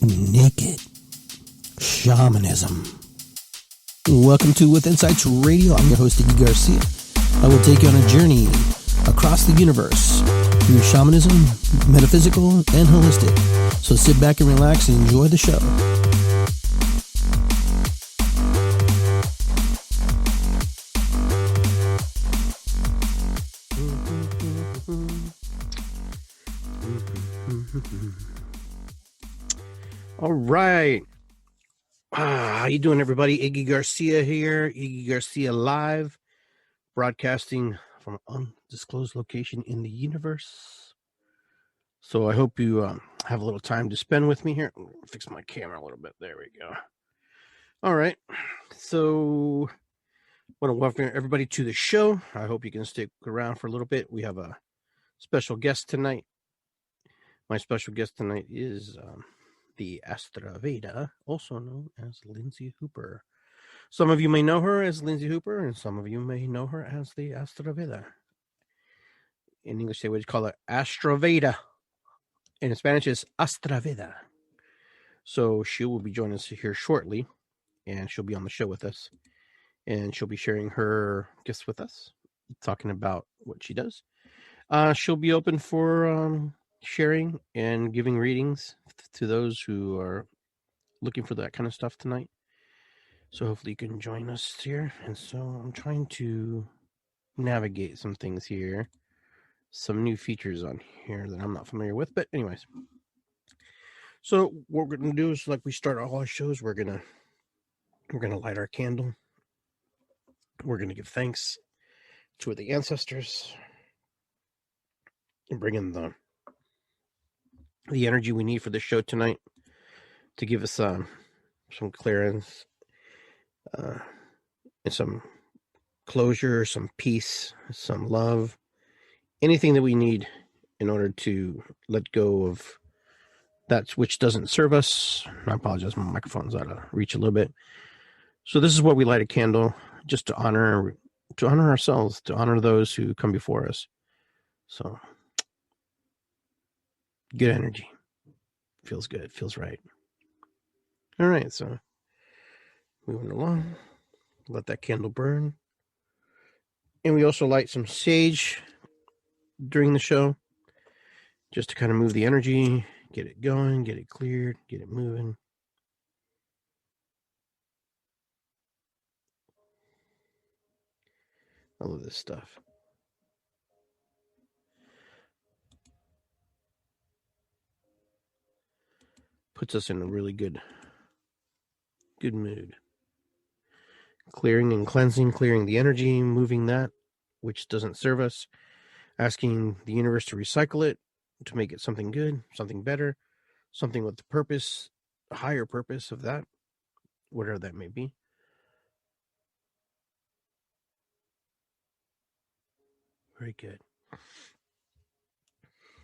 Naked Shamanism. Welcome to With Insights Radio. I'm your host, Iggy Garcia. I will take you on a journey across the universe through shamanism, metaphysical, and holistic. So sit back and relax and enjoy the show. All right. How you doing, everybody? Iggy Garcia here. Iggy Garcia live, broadcasting from an undisclosed location in the universe. So I hope you have a little time to spend with me here. Fix my camera a little bit. There we go. All right. So I want to welcome everybody to the show. I hope you can stick around for a little bit. We have a special guest tonight. My special guest tonight is the Astra Veda, also known as Lindsey Hooper. Some of you may know her as Lindsey Hooper, and some of you may know her as the Astra Veda. In English, they would call it Astra Veda. In Spanish, it's Astra Veda. So she will be joining us here shortly, and she'll be on the show with us. And she'll be sharing her gifts with us, talking about what she does. She'll be open for sharing and giving readings to those who are looking for that kind of stuff tonight. So hopefully you can join us here. And so I'm trying to navigate some things here, some new features on here that I'm not familiar with. But anyways, so what we're going to do is, like we start all our shows, we're going to light our candle. We're going to give thanks to the ancestors and bring in the energy we need for this show tonight to give us some clearance and some closure, some peace, some love, anything that we need in order to let go of that which doesn't serve us. I apologize, my microphone's out of reach a little bit. So this is what we light a candle, just to honor ourselves, to honor those who come before us. So good energy. Feels good. Feels right. All right. So moving along. Let that candle burn. And we also light some sage during the show, just to kind of move the energy, get it going, get it cleared, get it moving. I love this stuff. Puts us in a really good mood. Clearing and cleansing, clearing the energy, moving that which doesn't serve us, asking the universe to recycle it, to make it something good, something better, something with the purpose, a higher purpose of that, whatever that may be. Very good.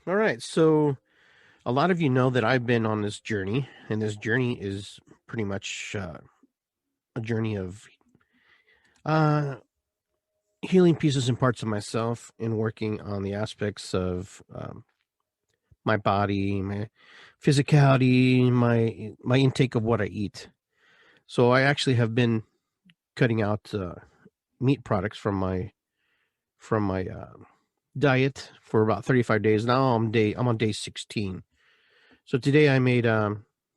All right, so a lot of you know that I've been on this journey, and this journey is pretty much a journey of healing pieces and parts of myself and working on the aspects of my body, my physicality, my intake of what I eat. So I actually have been cutting out meat products from my diet for about 35 days. Now I'm on day 16. So today I made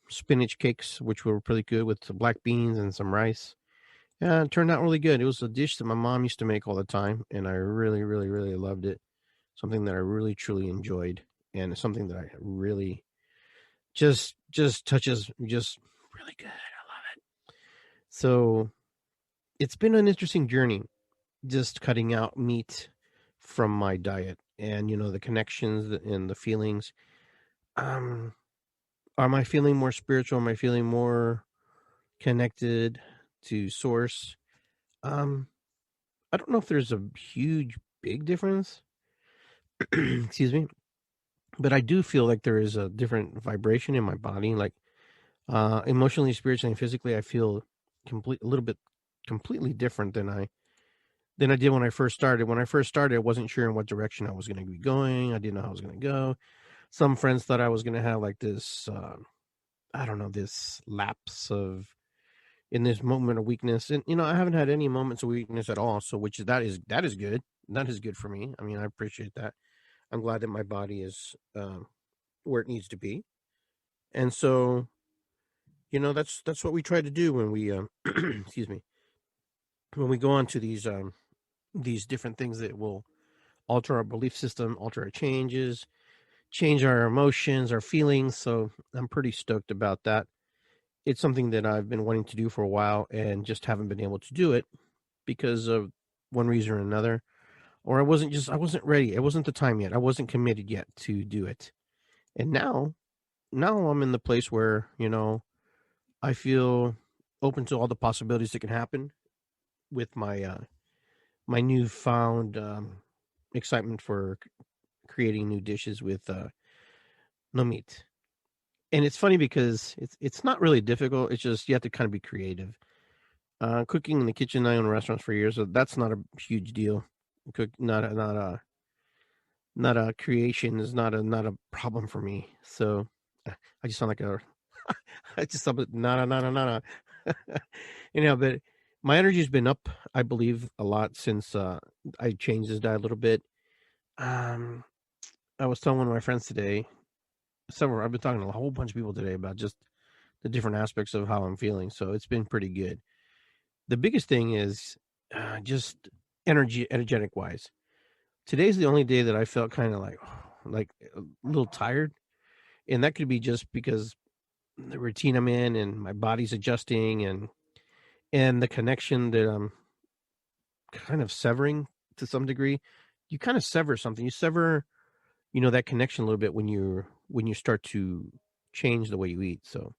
spinach cakes, which were pretty good, with some black beans and some rice. Yeah, it turned out really good. It was a dish that my mom used to make all the time, and I really, really, really loved it. Something that I really, truly enjoyed, and something that I really just touches just really good. I love it. So it's been an interesting journey, just cutting out meat from my diet, and the connections and the feelings. Am I feeling more spiritual? Am I feeling more connected to source? I don't know if there's a huge, big difference. Excuse me. But I do feel like there is a different vibration in my body, like emotionally, spiritually, and physically. I feel completely different than I did when I first started. When I first started, I wasn't sure in what direction I was going to be going. I didn't know how I was going to go. Some friends thought I was going to have like this I don't know, this lapse of in this moment of weakness. And I haven't had any moments of weakness at all. So that is good. That is good for me. I mean, I appreciate that. I'm glad that my body is where it needs to be. And so, that's what we try to do when we excuse me, when we go on to these different things that will alter our belief system, alter our change our emotions, our feelings. So I'm pretty stoked about that. It's something that I've been wanting to do for a while and just haven't been able to do it because of one reason or another. Or I wasn't ready. It wasn't the time yet. I wasn't committed yet to do it. And now I'm in the place where, I feel open to all the possibilities that can happen with my newfound excitement for creating new dishes with no meat. And it's funny because it's not really difficult. It's just you have to kind of be creative. Cooking in the kitchen, I own restaurants for years, so that's not a huge deal. Cook not a creation is not a problem for me. So I just sound like a I just sound like not a but my energy's been up, I believe, a lot since I changed this diet a little bit. Um, I was telling one of my friends today, I've been talking to a whole bunch of people today about just the different aspects of how I'm feeling. So it's been pretty good. The biggest thing is just energetic wise. Today's the only day that I felt kind of like a little tired, and that could be just because the routine I'm in and my body's adjusting and the connection that I'm kind of severing to some degree. You kind of sever something. You sever, that connection a little bit when you start to change the way you eat. So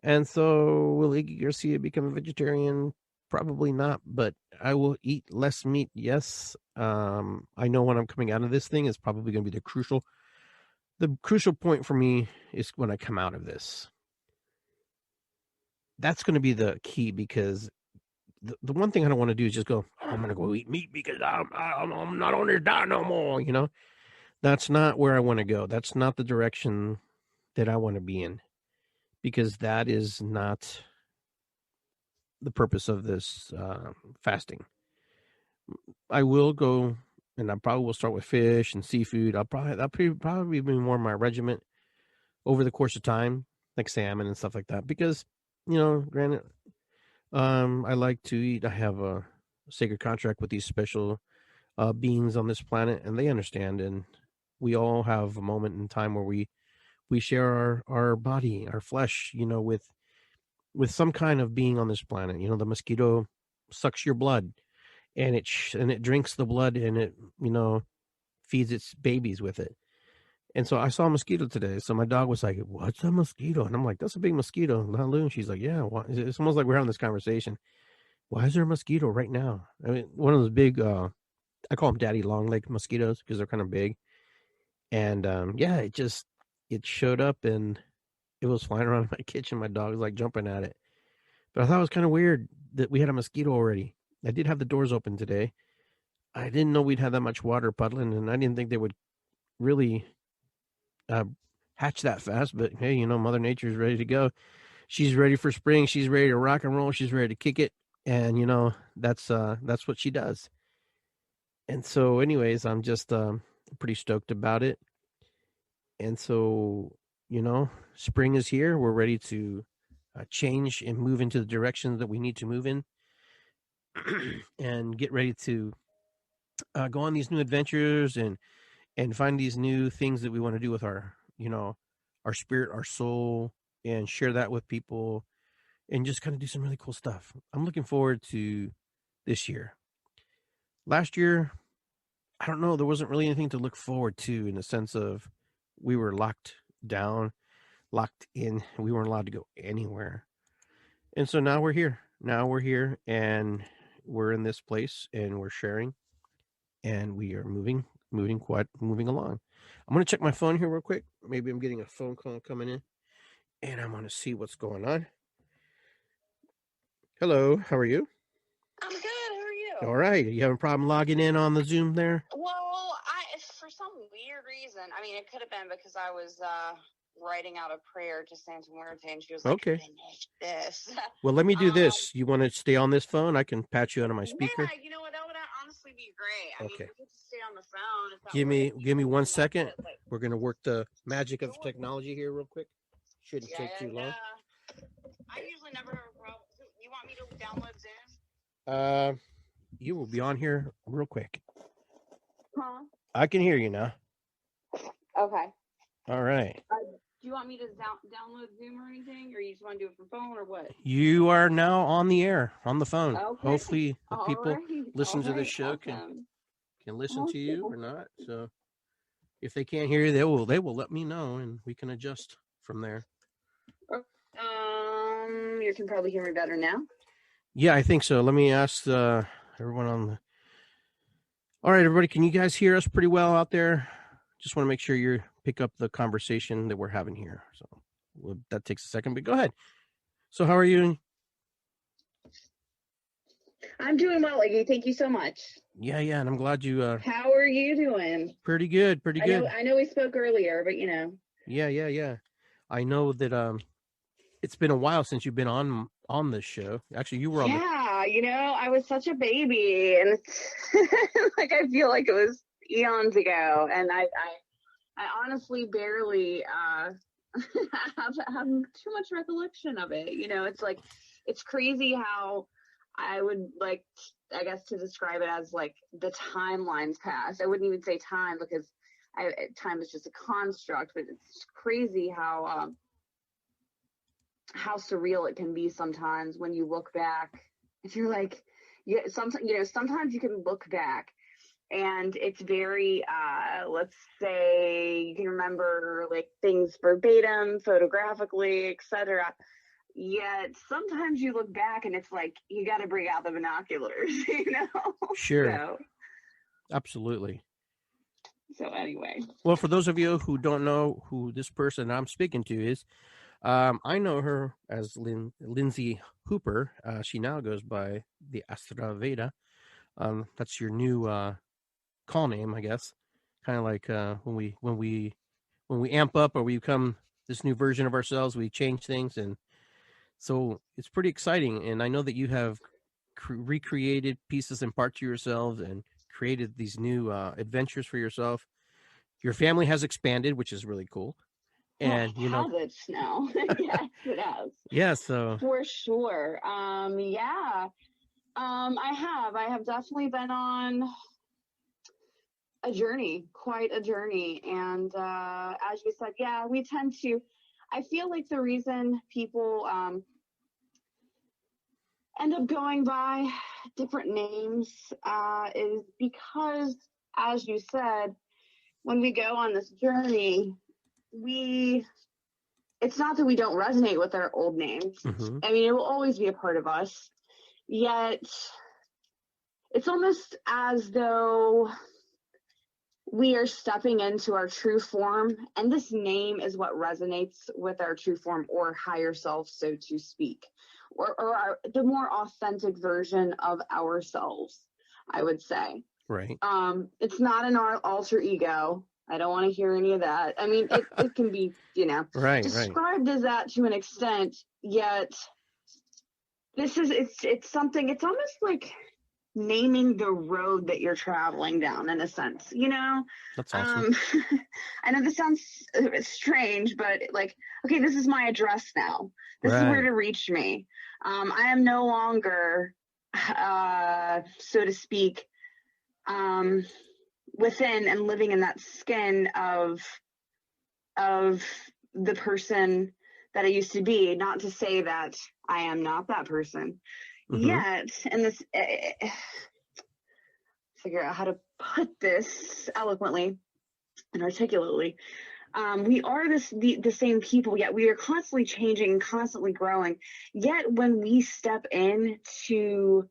will Iggy Garcia become a vegetarian? Probably not, but I will eat less meat. Yes. I know when I'm coming out of this thing is probably going to be the crucial point for me is when I come out of this. That's going to be the key because the one thing I don't want to do is just go, oh, I'm going to go eat meat because I'm not on this diet no more. That's not where I want to go. That's not the direction that I want to be in because that is not the purpose of this fasting. I will go, and I probably will start with fish and seafood. That'll probably be more my regiment over the course of time, like salmon and stuff like that. Because, granted, I like to eat. I have a sacred contract with these special beings on this planet, and they understand. And we all have a moment in time where we share our body, our flesh, with some kind of being on this planet. The mosquito sucks your blood and it drinks the blood and it feeds its babies with it. And so I saw a mosquito today. So my dog was like, "What's a mosquito?" And I'm like, "That's a big mosquito." And she's like, "Yeah." Why? It's almost like we're having this conversation. Why is there a mosquito right now? I mean, one of those big, I call them daddy long leg mosquitoes because they're kind of big. And yeah, it showed up and it was flying around my kitchen. My dog was like jumping at it. But I thought it was kind of weird that we had a mosquito already. I did have the doors open today. I didn't know we'd have that much water puddling, and I didn't think they would really uh, hatch that fast. But hey, Mother Nature's ready to go. She's ready for spring. She's ready to rock and roll. She's ready to kick it, and that's what she does. And so, anyways, I'm just pretty stoked about it. And so, spring is here. We're ready to change and move into the direction that we need to move in, and get ready to go on these new adventures and find these new things that we want to do with our spirit, our soul, and share that with people and just kind of do some really cool stuff. I'm looking forward to this year. Last year, I don't know, there wasn't really anything to look forward to in the sense of we were locked down, locked in. We weren't allowed to go anywhere. And so now we're here. Now we're here and we're in this place and we're sharing and we are moving along. I'm going to check my phone here real quick. Maybe I'm getting a phone call coming in and I'm going to see what's going on. Hello, how are you? I'm good. How are you? All right. Are you having a problem logging in on the Zoom there? Well, for some weird reason, I mean, it could have been because I was writing out a prayer to Santa Muerte, and she was like, Okay. finish this. Well, let me do this. You want to stay on this phone? I can patch you onto my speaker. Yeah, you know what? That would honestly be great. I mean, Okay. we could just stay on the phone. If that Give me 1 works, second. that's it, but- We're gonna work the magic of technology here real quick. Shouldn't take too long. I usually never have a problem. You want me to download Zoom? You will be on here real quick. Huh? I can hear you now. Okay. All right. Do you want me to download Zoom or anything, or you just want to do it from phone, or what? You are now on the air, on the phone. Okay. Hopefully the people Right. listen to the show Awesome. can listen to you or not. So if they can't hear you, they will let me know, and we can adjust from there. You can probably hear me better now. Yeah, I think so. Let me ask everyone on the. All right, everybody, can you guys hear us pretty well out there? Just want to make sure you pick up the conversation that we're having here. So that takes a second, but go ahead. So how are you? I'm doing well, Iggy. Thank you so much. Yeah, and I'm glad you. How are you doing? Pretty good. I know we spoke earlier, but you know. Yeah. I know that it's been a while since you've been on this show. Actually, you were on. Yeah, you know, I was such a baby, and it's like I feel like it was eons ago, and I honestly barely have too much recollection of it. You know, it's like it's crazy how I would like, I guess, to describe it as like the timelines pass. I wouldn't even say time because time is just a construct, but it's crazy how surreal it can be sometimes when you look back. If you're like, yeah, sometimes you can look back and it's very, let's say you can remember like things verbatim, photographically, etc. Yet sometimes you look back and it's like you got to bring out the binoculars, you know? Sure. So, absolutely. So anyway. Well, for those of you who don't know who this person I'm speaking to is, I know her as Lindsey Hooper. She now goes by the Astra Veda. That's your new call name, I guess. Kind of like when we amp up or we become this new version of ourselves, we change things, and so it's pretty exciting. And I know that you have recreated pieces and parts of yourselves and created these new adventures for yourself. Your family has expanded, which is really cool. And you know, habits now. Yes, it has. Yeah, so for sure. I have definitely been on a journey, quite a journey. And as you said, yeah, we tend to, I feel like the reason people end up going by different names is because, as you said, when we go on this journey, it's not that we don't resonate with our old names. Mm-hmm. I mean, it will always be a part of us. Yet, it's almost as though we are stepping into our true form, and this name is what resonates with our true form or higher self, so to speak, or the more authentic version of ourselves, I would say. Right. It's not an alter ego. I don't want to hear any of that. I mean, it can be, described as that to an extent, yet it's something, it's almost like naming the road that you're traveling down in a sense, you know? That's awesome. I know this sounds strange, but like, okay, this is my address now. This is where to reach me. I am no longer, so to speak, within and living in that skin of the person that I used to be. Not to say that I am not that person yet. And this, figure out how to put this eloquently and articulately. We are the same people, yet we are constantly changing, constantly growing. Yet when we step into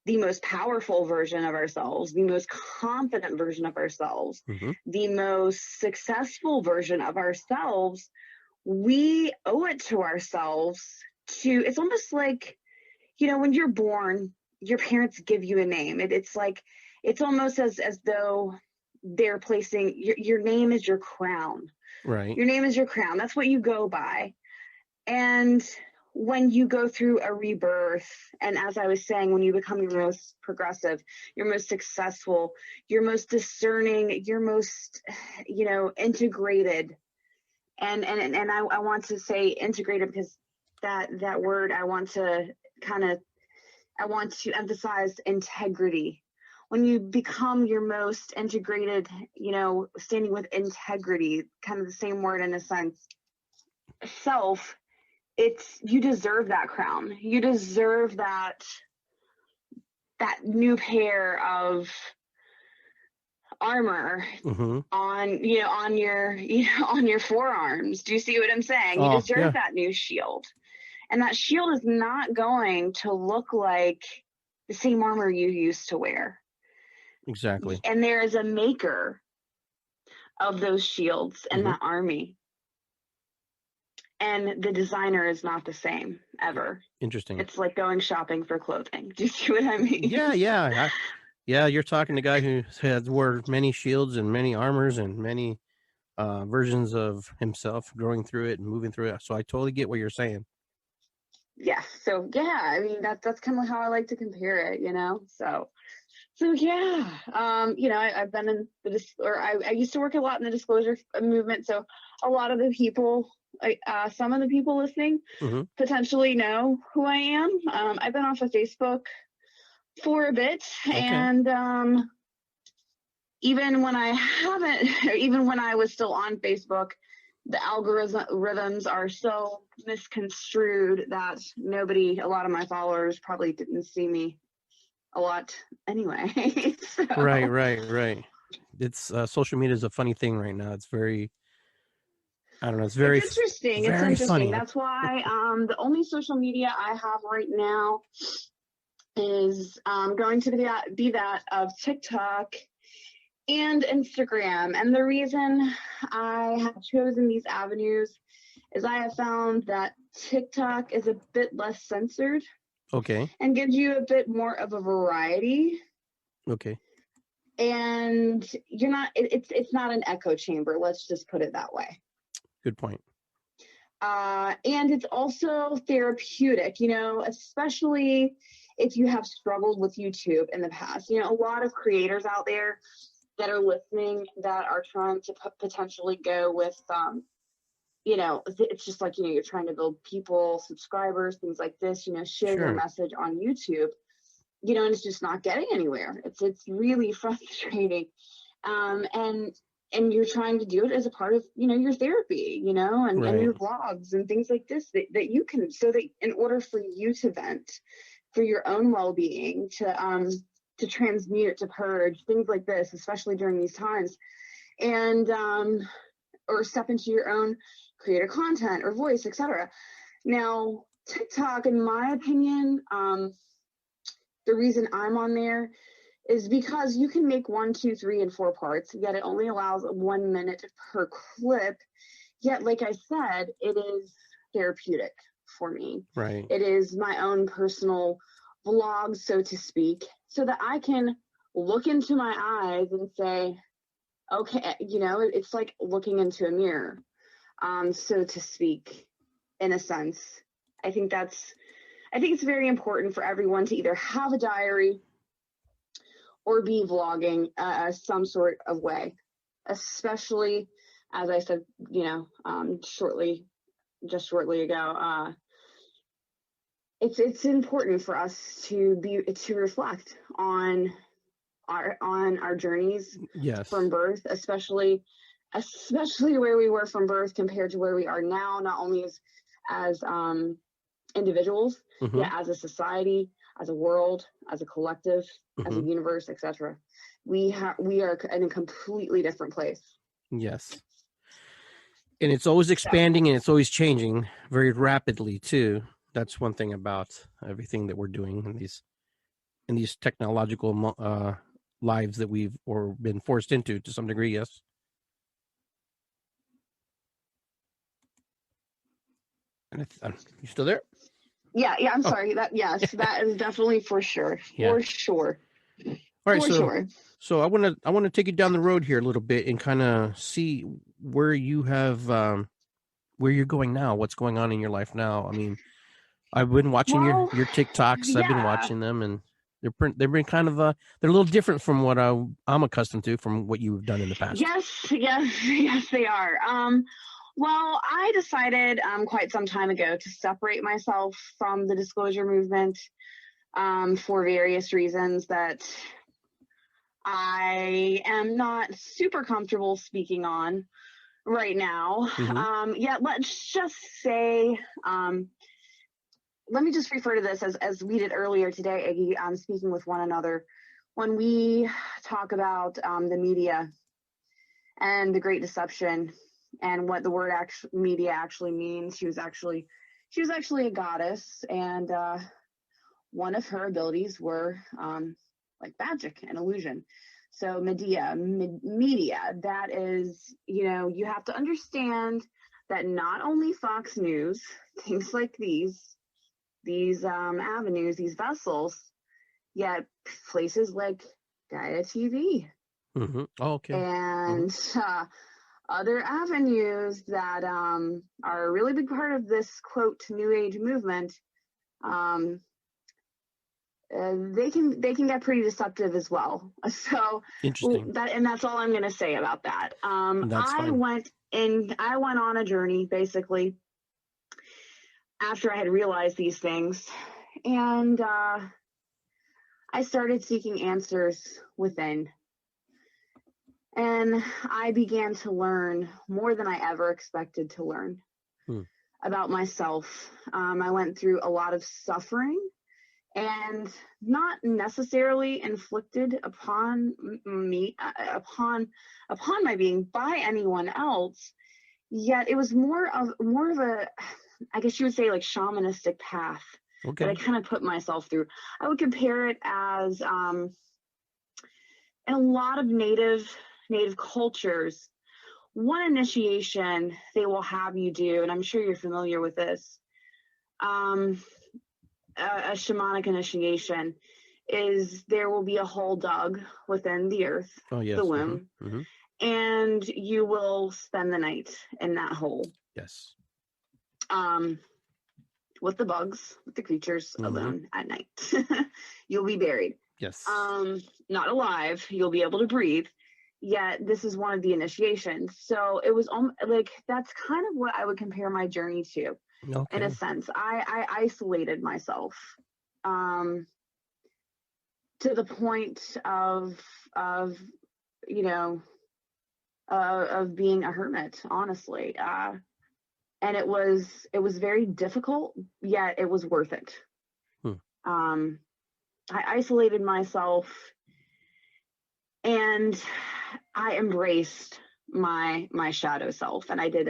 the most powerful version of ourselves, the most confident version of ourselves, the most successful version of ourselves, we owe it to ourselves to, it's almost like, you know, when you're born, your parents give you a name. It's like, it's almost as though they're placing, your name is your crown. Right. Your name is your crown. That's what you go by. And when you go through a rebirth, and as I was saying, when you become your most progressive, your most successful, your most discerning, your most, integrated, and I want to say integrated because that word I want to emphasize integrity. When you become your most integrated, standing with integrity, kind of the same word in a sense, self, you deserve that crown. You deserve that new pair of armor on your forearms. Do you see what I'm saying? You deserve that new shield. And that shield is not going to look like the same armor you used to wear. Exactly. And there is a maker of those shields in that army. And the designer is not the same ever. Interesting. It's like going shopping for clothing. Do you see what I mean? Yeah. You're talking to a guy who has wore many shields and many armors and many versions of himself, growing through it and moving through it. So I totally get what you're saying. Yeah. So yeah, I mean that's kind of how I like to compare it, So yeah, I've been in I used to work a lot in the disclosure movement. So a lot of the people, some of the people listening potentially know who I am. I've been off of Facebook for a bit, and even when I was still on Facebook, the algorithms are so misconstrued that a lot of my followers probably didn't see me a lot anyway. So. Right. It's social media is a funny thing right now. It's very, I don't know. It's very interesting. Very it's interesting. funny. That's why the only social media I have right now is going to be that of TikTok and Instagram. And the reason I have chosen these avenues is I have found that TikTok is a bit less censored. Okay. And gives you a bit more of a variety. Okay. And it's not an echo chamber. Let's just put it that way. Good point. And it's also therapeutic, especially if you have struggled with YouTube in the past. A lot of creators out there that are listening that are trying to potentially go with, it's just like, you're trying to build people, subscribers, things like this, share your message on YouTube, and it's just not getting anywhere. It's really frustrating. And you're trying to do it as a part of, your therapy, and your vlogs and things like this that you can, so that in order for you to vent for your own well-being, to transmute, to purge, things like this, especially during these times, and, or step into your own creator content or voice, etc. Now, TikTok, in my opinion, the reason I'm on there is because you can make 1, 2, 3, and 4 parts, yet it only allows 1 minute per clip. Yet, like I said, it is therapeutic for me. Right. It is my own personal vlog, so to speak, so that I can look into my eyes and say, okay, it's like looking into a mirror, so to speak, in a sense. I think it's very important for everyone to either have a diary or be vlogging some sort of way, especially, as I said, shortly ago, it's important for us to reflect on our journeys from birth, especially where we were from birth compared to where we are now, not only as individuals, yet as a society, as a world, as a collective, as a universe, etc. We are in a completely different place. Yes. And it's always expanding and it's always changing very rapidly too. That's one thing about everything that we're doing in these technological lives that we've been forced into to some degree. Yes. And you still there? Yeah. I'm sorry. That is definitely for sure. For sure. All right, for sure. so I want to take you down the road here a little bit and kind of see where you have where you're going now, what's going on in your life now. I mean, I've been watching Well, your TikToks. I've been yeah. watching them, and they've been kind of they're a little different from what I'm accustomed to from what you've done in the past. Yes, they are. Well, I decided quite some time ago to separate myself from the disclosure movement for various reasons that I am not super comfortable speaking on right now. Yeah, let's just say, let me just refer to this as we did earlier today, Iggy, speaking with one another. When we talk about the media and the Great Deception and what the word media actually means, she was actually a goddess, and one of her abilities were like magic and illusion. So media, that is, you have to understand that not only Fox News, things like these avenues, these vessels, yet places like Gaia TV and other avenues that are a really big part of this quote New Age movement. They can get pretty deceptive as well. So Interesting. That's all I'm going to say about that. I went on a journey basically after I had realized these things, and I started seeking answers within, and I began to learn more than I ever expected to learn about myself. I went through a lot of suffering, and not necessarily inflicted upon me, upon my being by anyone else. Yet it was more of a, I guess you would say, like, shamanistic path that I kind of put myself through. I would compare it as in a lot of native cultures, one initiation they will have you do, and I'm sure you're familiar with this. A shamanic initiation is there will be a hole dug within the earth, the womb, and you will spend the night in that hole. Yes. With the bugs, with the creatures, alone at night. You'll be buried. Yes. Not alive. You'll be able to breathe. Yet this is one of the initiations. So it was like, that's kind of what I would compare my journey to. In a sense, I isolated myself to the point of being a hermit, honestly. And it was very difficult, yet it was worth it. I isolated myself, and I embraced my shadow self, and I did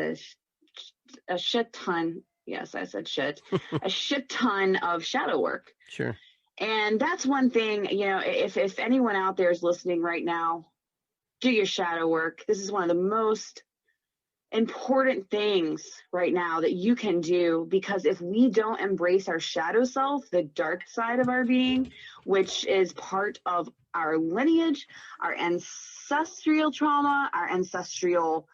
a shit ton. Yes, I said shit. A shit ton of shadow work. Sure. And that's one thing, if anyone out there is listening right now, do your shadow work. This is one of the most important things right now that you can do, because if we don't embrace our shadow self, the dark side of our being, which is part of our lineage, our ancestral trauma, our ancestral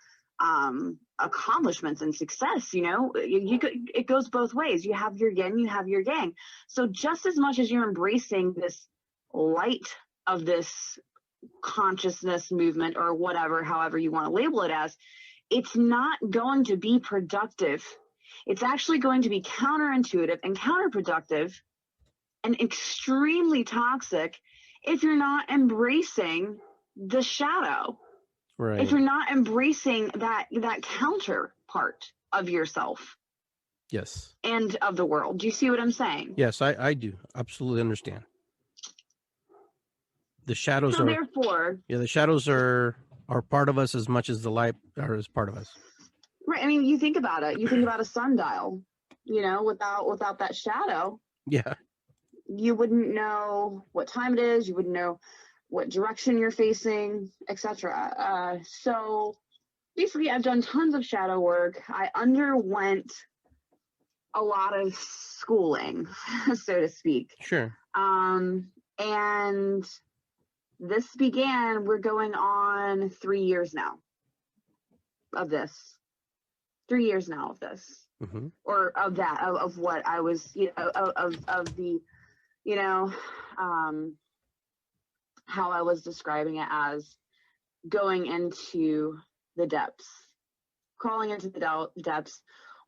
accomplishments and success, it goes both ways. You have your yin, you have your yang. So just as much as you're embracing this light of this consciousness movement, or whatever, however you want to label it as, it's not going to be productive. It's actually going to be counterintuitive and counterproductive and extremely toxic if you're not embracing the shadow. Right. If you're not embracing that counterpart of yourself. Yes. And of the world. Do you see what I'm saying? Yes, I do. Absolutely understand. The shadows so therefore, the shadows are part of us as much as the light is part of us. Right. I mean, you think about it. You think about a sundial, without that shadow. Yeah. You wouldn't know what time it is. You wouldn't know what direction you're facing, etc. So basically, I've done tons of shadow work. I underwent a lot of schooling, so to speak. Sure. And This began, we're going on 3 years now of this. 3 years now of this. Mm-hmm. Or of that, of what I was, of the, how I was describing it as going into the depths, crawling into the depths,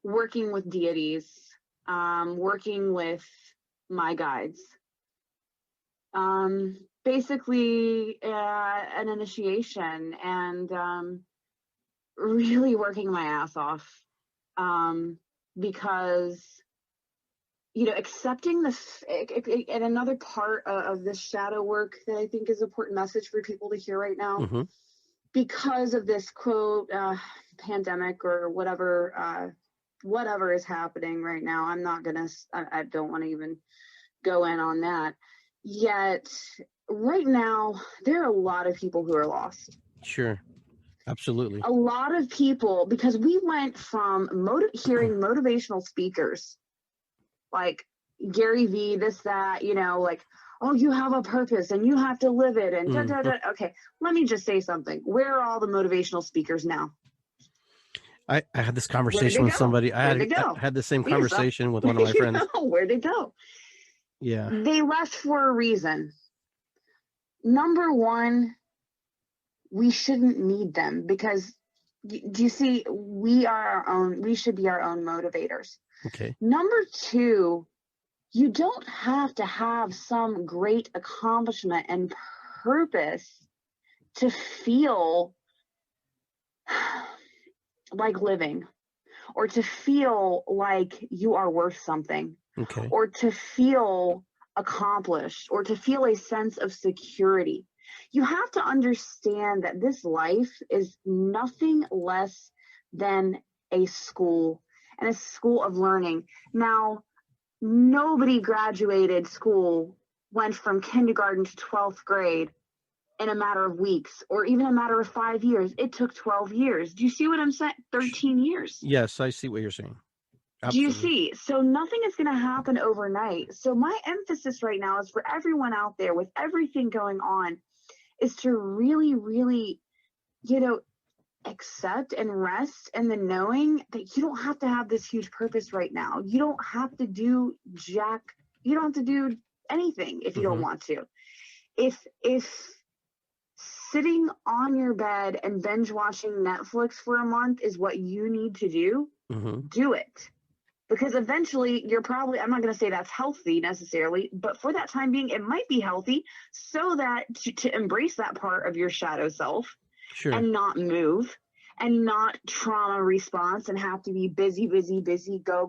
working with deities, working with my guides. Basically an initiation, and really working my ass off, because accepting and another part of this shadow work that I think is an important message for people to hear right now, Mm-hmm. because of this quote pandemic or whatever is happening right now. I don't want to even go in on that yet. Right now, there are a lot of people who are lost. Sure. Absolutely. A lot of people, because we went from hearing motivational speakers like Gary V, this, that, like, oh, you have a purpose and you have to live it. And da, da, da. Okay, let me just say something. Where are all the motivational speakers now? I had this conversation with somebody. I had the same conversation with one of my friends. Where'd they go? Yeah. They left for a reason. Number one, we shouldn't need them, because do you see, we should be our own motivators. Okay. Number two, you don't have to have some great accomplishment and purpose to feel like living, or to feel like you are worth something. Okay. Or to feel accomplished, or to feel a sense of security. You have to understand that this life is nothing less than a school, and a school of learning. Now, nobody graduated school, went from kindergarten to 12th grade in a matter of weeks, or even a matter of 5 years. It took 12 years. Do you see what I'm saying? 13 years. Yes, I see what you're saying. Absolutely. Do you see? So nothing is going to happen overnight. So my emphasis right now is for everyone out there with everything going on, is to really, really, accept and rest in the knowing that you don't have to have this huge purpose right now. You don't have to do you don't have to do anything if you don't want to. If sitting on your bed and binge watching Netflix for a month is what you need to do, do it. Because eventually I'm not going to say that's healthy necessarily, but for that time being, it might be healthy, so that to embrace that part of your shadow self. Sure. And not move, and not trauma response, and have to be busy, go,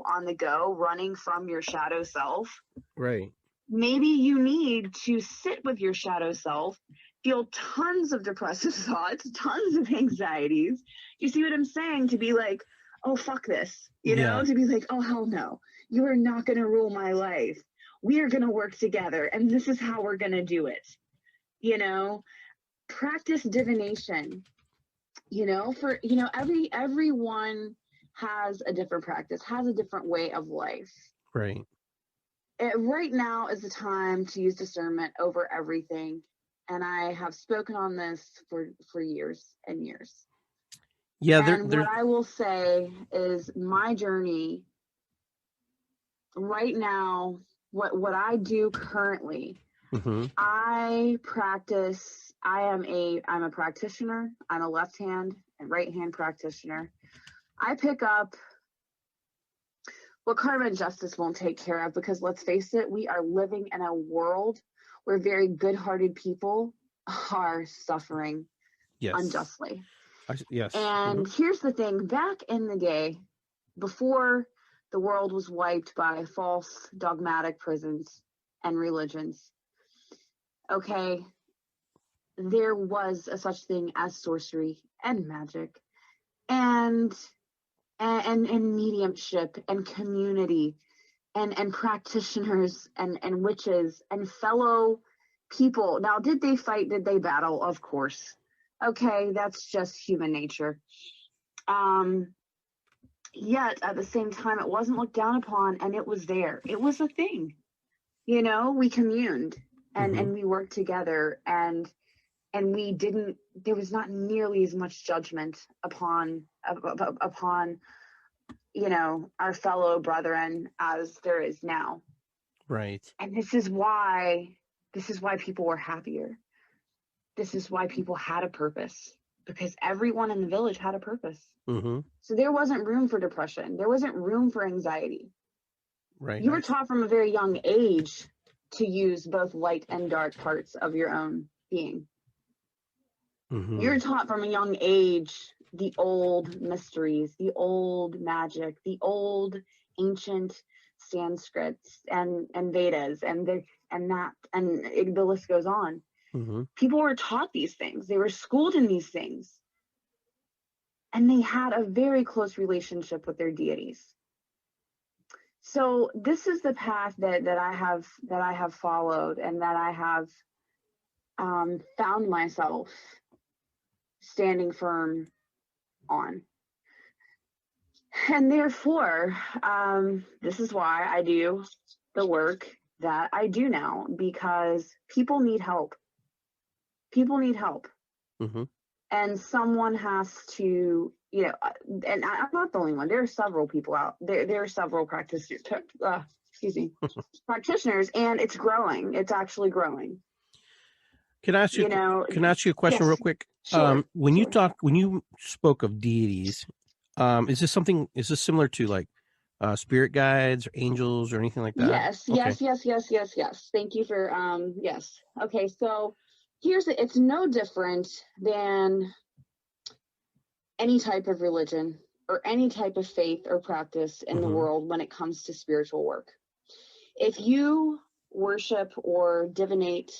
on the go, running from your shadow self. Right. Maybe you need to sit with your shadow self, feel tons of depressive thoughts, tons of anxieties. You see what I'm saying? To be like, oh, fuck this, to be like, oh, hell no, you are not going to rule my life. We are going to work together, and this is how we're going to do it. Practice divination, everyone has a different practice, has a different way of life. Right. Right now is the time to use discernment over everything. And I have spoken on this for years and years. Yeah, what I will say is my journey right now, what I do currently, I practice. I'm a practitioner. I'm a left hand and right hand practitioner. I pick up what karma and justice won't take care of, because let's face it, we are living in a world where very good-hearted people are suffering unjustly. Yes. And here's the thing, back in the day, before the world was wiped by false dogmatic prisons and religions, okay, there was a such thing as sorcery and magic and mediumship and community and practitioners and witches and fellow people. Now, did they fight? Did they battle? Of course. Okay, that's just human nature. Yet at the same time, it wasn't looked down upon, and it was there. It was a thing. We communed. and we worked together, and we didn't, there was not nearly as much judgment upon you know, our fellow brethren as there is now. Right. And this is why people were happier. This is why people had a purpose, because everyone in the village had a purpose. So there wasn't room for depression. There wasn't room for anxiety. Right. You were taught from a very young age to use both light and dark parts of your own being. You're taught from a young age the old mysteries, the old magic, the old ancient Sanskrits and Vedas and the list goes on. People were taught these things. They were schooled in these things. And they had a very close relationship with their deities. So this is the path that I have followed, and that I have found myself standing firm on. And therefore, this is why I do the work that I do now, because people need help. People need help. And someone has to, you know, and I'm not the only one. There are several people out there. There are several practitioners, practitioners, and it's growing. It's actually growing. Can I ask you? Can I ask you a question real quick? Sure. When you spoke of deities, is this similar to like spirit guides or angels or anything like that? Yes. Thank you for yes. Okay, so it's no different than any type of religion or any type of faith or practice in the world when it comes to spiritual work. If you worship or divinate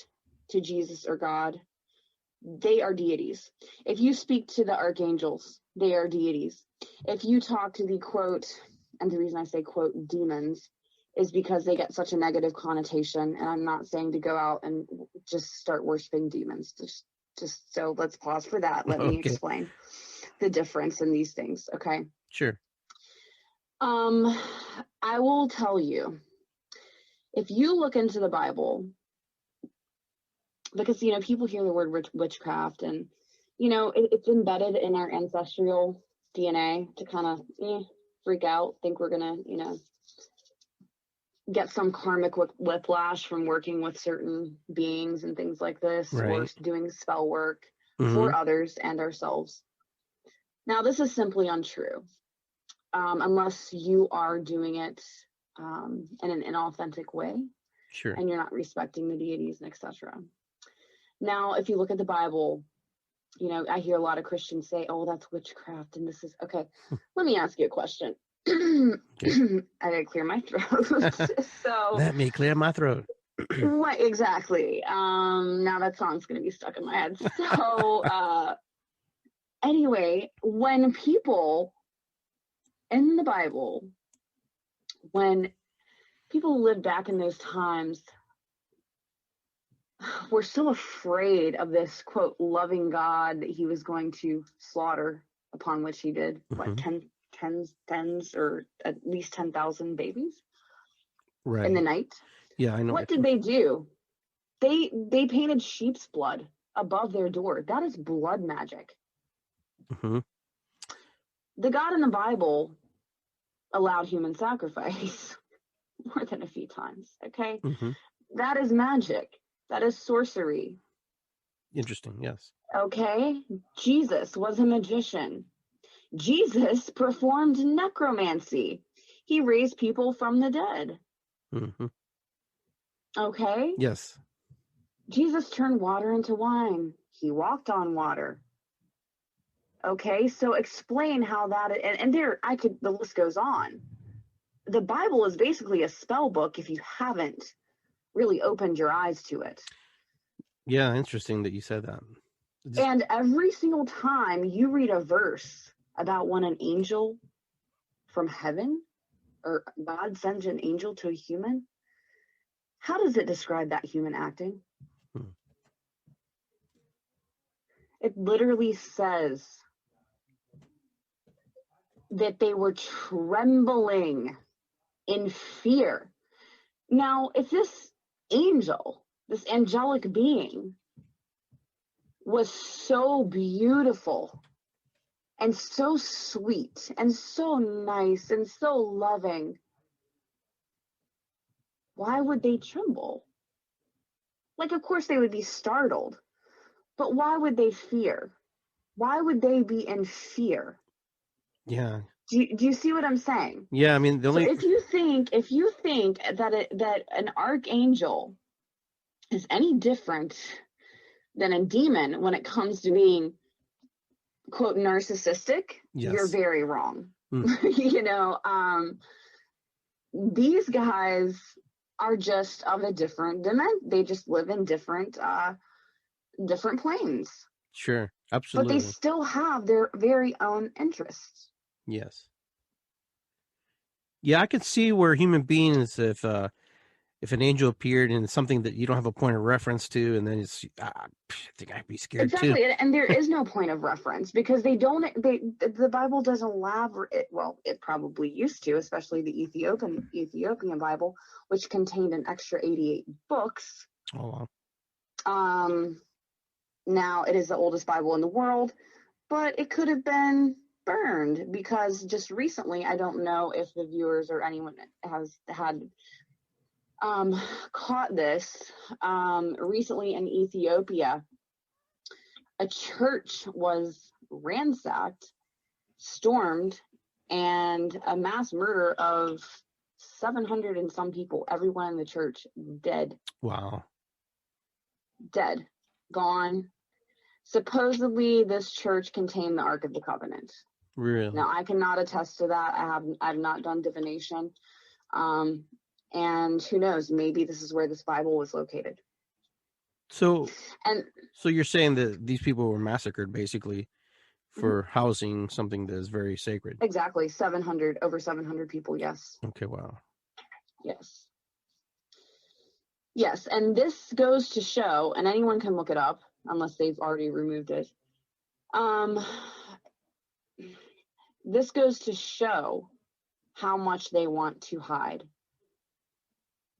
to Jesus or God, they are deities. If you speak to the archangels, they are deities. If you talk to the quote, and the reason I say quote demons is because they get such a negative connotation, and I'm not saying to go out and just start worshiping demons. Just so let's pause for that. Let me explain the difference in these things. Okay. Sure. I will tell you, if you look into the Bible, because, you know, people hear the word witchcraft, and, you know, it's embedded in our ancestral DNA to kind of freak out, think we're going to, you know, get some karmic whiplash from working with certain beings and things like this, or doing spell work for others and ourselves. Now, this is simply untrue, unless you are doing it in an inauthentic way. Sure. And you're not respecting the deities and etc. Now, if you look at the Bible, you know, I hear a lot of Christians say, oh, that's witchcraft, and this is okay. Let me ask you a question. I gotta clear my throat. So let me clear my throat. What exactly? Now that song's gonna be stuck in my head. So anyway, when people in the Bible, when people lived back in those times, were so afraid of this quote loving God that he was going to slaughter, upon which he did what, tens or at least 10,000 babies in the night. Yeah, I know. What did they do? They painted sheep's blood above their door. That is blood magic. The God in the Bible allowed human sacrifice more than a few times. Okay. That is magic. That is sorcery. Interesting. Yes. Okay. Jesus was a magician. Jesus performed necromancy. He raised people from the dead. Okay. Yes. Jesus turned water into wine. He walked on water. Okay. So explain how that, and there, the list goes on. The Bible is basically a spell book if you haven't really opened your eyes to it. Yeah. Interesting that you said that. And every single time you read a verse about when an angel from heaven or God sends an angel to a human, how does it describe that human acting? It literally says that they were trembling in fear. Now, if this angel this angelic being was so beautiful and so sweet and so nice and so loving, why would they tremble? Like, of course they would be startled, but why would they fear? Why would they be in fear? Yeah. Do you see what I'm saying? Yeah, I mean, So if you think that an archangel is any different than a demon when it comes to being, quote, narcissistic, yes. You're very wrong. You know, these guys are just of a different dimension. They just live in different planes. Sure, absolutely. But they still have their very own interests. Yes. Yeah, I could see where human beings, if an angel appeared and it's something that you don't have a point of reference to, and then it's, I think I'd be scared exactly. too. And there is no point of reference because the Bible doesn't elaborate. Well, it probably used to, especially the Ethiopian Bible, which contained an extra 88 books. Oh, wow. Now it is the oldest Bible in the world, but it could have been burned because just recently, I don't know if the viewers or anyone has had caught this, recently in Ethiopia, a church was ransacked, stormed, and a mass murder of 700 and some people, everyone in the church dead. wow. Dead. Gone. Supposedly, this church contained the Ark of the Covenant. Really? Now, I cannot attest to that. I've not done divination. And who knows, maybe this is where this Bible was located. So you're saying that these people were massacred basically for housing something that is very sacred? Exactly. Over 700 people, yes. Okay, wow. Yes. Yes, and this goes to show, and anyone can look it up unless they've already removed it. This goes to show how much they want to hide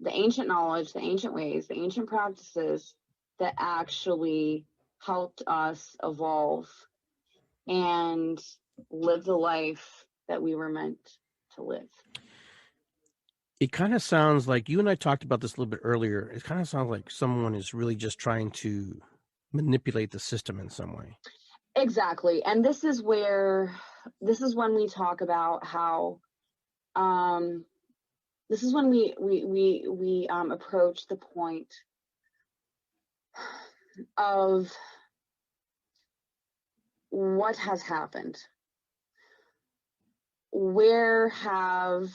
the ancient knowledge, the ancient ways, the ancient practices that actually helped us evolve and live the life that we were meant to live. It kind of sounds like, you and I talked about this a little bit earlier, it kind of sounds like someone is really just trying to manipulate the system in some way. Exactly. And this is when we talk about how this is when we approach the point of what has happened. Where have,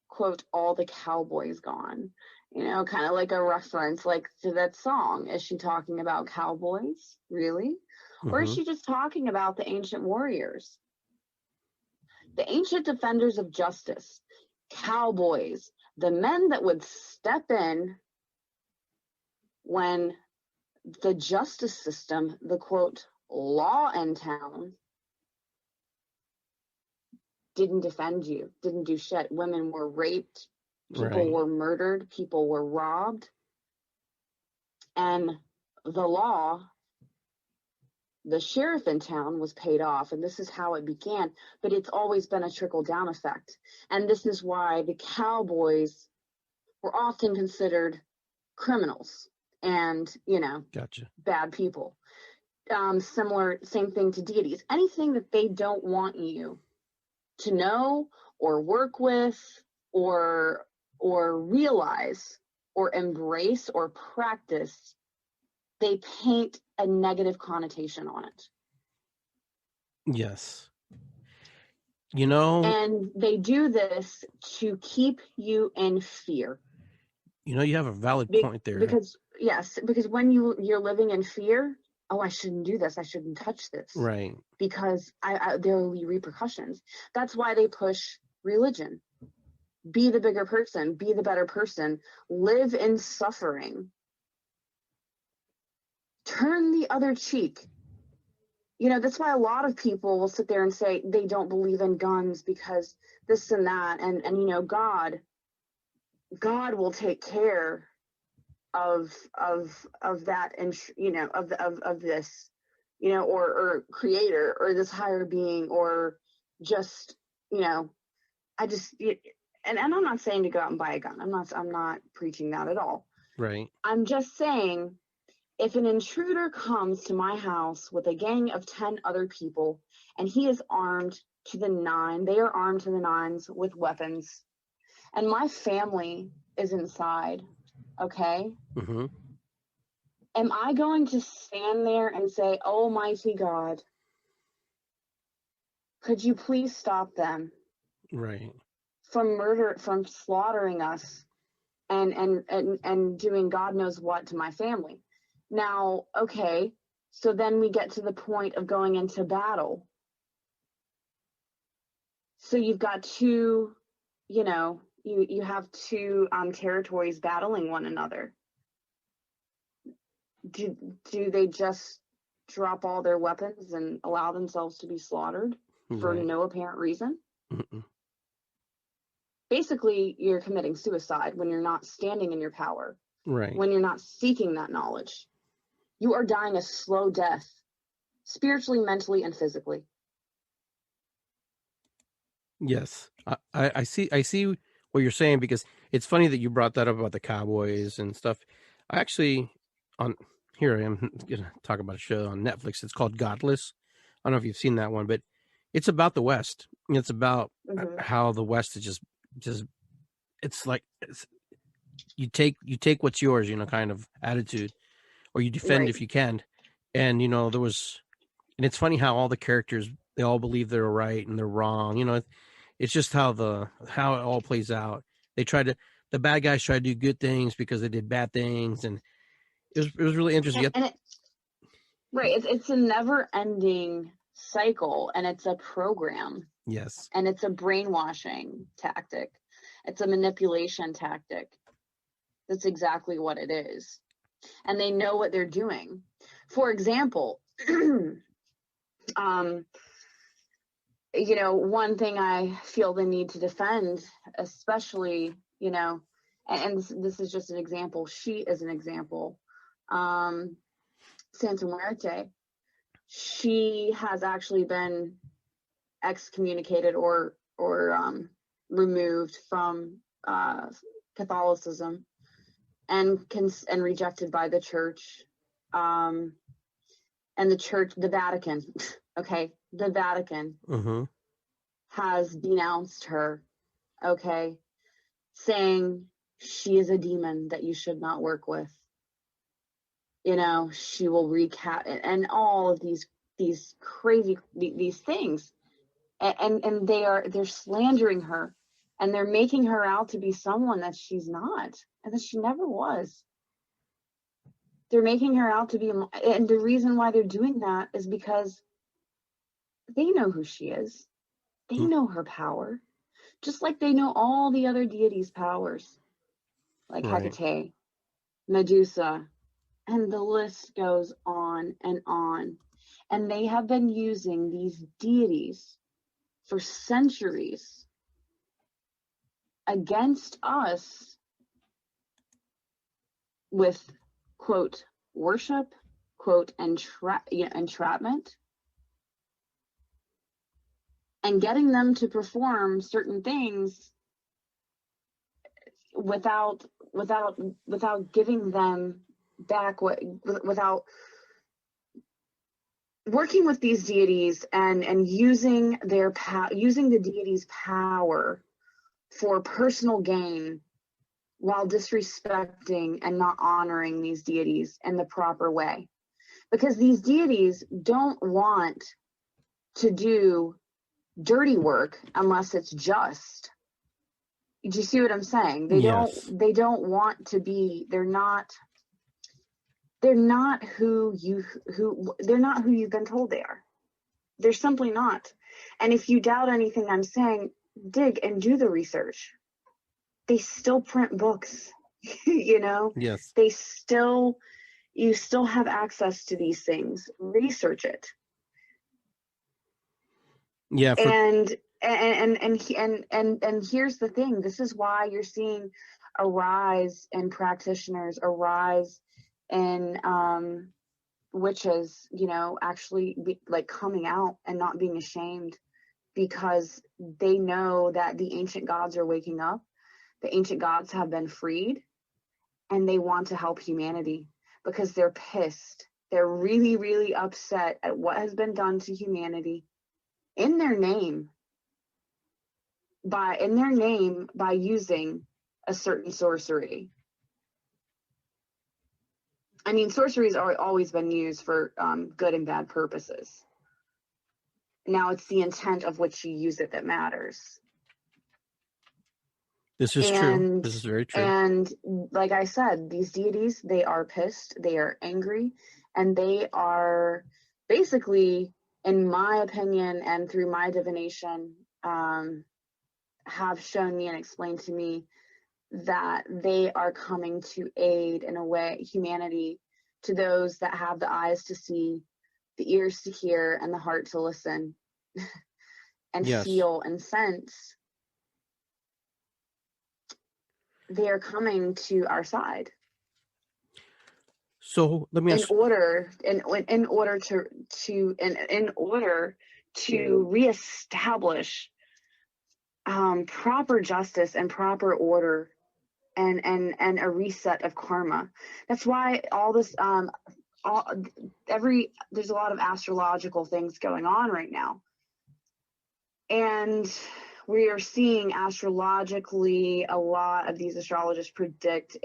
quote, all the cowboys gone? You know, kind of like a reference like to that song. Is she talking about cowboys? Really? Or is she just talking about the ancient warriors? The ancient defenders of justice, cowboys, the men that would step in when the justice system, the, quote, law in town, didn't defend you, didn't do shit. Women were raped, people were murdered, people were robbed. And the law, the sheriff in town was paid off, and this is how it began. But it's always been a trickle-down effect. And this is why the cowboys were often considered criminals and, you know, bad people. Same thing to deities. Anything that they don't want you to know or work with or realize or embrace or practice, they paint a negative connotation on it. Yes. You know, and they do this to keep you in fear. You know, you have a valid point there. Because when you're living in fear, oh, I shouldn't do this, I shouldn't touch this. Right. Because there will be repercussions. That's why they push religion. Be the bigger person, be the better person, live in suffering. Turn the other cheek. You know, that's why a lot of people will sit there and say they don't believe in guns because this and that. And you know, God will take care of that, and of this, or creator, or this higher being, or just, I just, and I'm not saying to go out and buy a gun. I'm not preaching that at all. Right. I'm just saying, if an intruder comes to my house with a gang of 10 other people, and he is armed to the nine, they are armed to the nines with weapons, and my family is inside, okay? Mm-hmm. Am I going to stand there and say, Almighty God, could you please stop them Right. from slaughtering us and doing God knows what to my family? Now, okay, so then we get to the point of going into battle. So you've got two, you have two territories battling one another. Do they just drop all their weapons and allow themselves to be slaughtered for Right. no apparent reason? Mm-mm. Basically, you're committing suicide when you're not standing in your power, Right. when you're not seeking that knowledge. You are dying a slow death, spiritually, mentally, and physically. Yes, I see what you're saying, because it's funny that you brought that up about the cowboys and stuff. I actually, on here I am gonna talk about a show on Netflix. It's called Godless. I don't know if you've seen that one, but it's about the West. It's about how the West is just it's like you take what's yours, kind of attitude, or you defend Right. if you can. And and it's funny how all the characters, they all believe they're right and they're wrong. It's just how it all plays out. The bad guys try to do good things because they did bad things, and it was really interesting. Right. It's a never ending cycle, and it's a program. Yes. And it's a brainwashing tactic. It's a manipulation tactic. That's exactly what it is. And they know what they're doing. For example, one thing I feel the need to defend, especially, and this is just an example. She is an example. Santa Muerte, she has actually been excommunicated or removed from Catholicism and rejected by the church, and the Vatican. Okay, the Vatican has denounced her. Okay, saying she is a demon that you should not work with. She will wreak havoc, and all of these crazy these things, and they're slandering her, and they're making her out to be someone that she's not, and that she never was. They're making her out to be, and the reason why they're doing that is because they know who she is. They know her power, just like they know all the other deities' powers, like Hecate, Medusa, and the list goes on and on. And they have been using these deities for centuries against us with, quote, worship, quote, entrapment, and getting them to perform certain things without giving them back without working with these deities and using using the deities' power for personal gain, while disrespecting and not honoring these deities in the proper way. Because these deities don't want to do dirty work unless it's just. Do you see what I'm saying? They don't want to be, they're not who you've been told they are. They're simply not. And if you doubt anything I'm saying, dig and do the research. They still print books, Yes. You still have access to these things. Research it. Yeah. And And here's the thing, this is why you're seeing a rise in practitioners, a rise in witches, actually like coming out and not being ashamed, because they know that the ancient gods are waking up, the ancient gods have been freed, and they want to help humanity because they're pissed. They're really, really upset at what has been done to humanity in their name, by using a certain sorcery. I mean, sorceries are always been used for good and bad purposes. Now it's the intent of which you use it that matters. This is true. This is very true. And like I said, these deities, they are pissed, they are angry, and they are basically, in my opinion and through my divination, have shown me and explained to me that they are coming to aid, in a way, humanity, to those that have the eyes to see, the ears to hear, and the heart to listen and feel and sense. They are coming to our side. So let me ask, in order to reestablish proper justice and proper order, and a reset of karma. That's why all this there's a lot of astrological things going on right now, and we are seeing astrologically a lot of these astrologists predict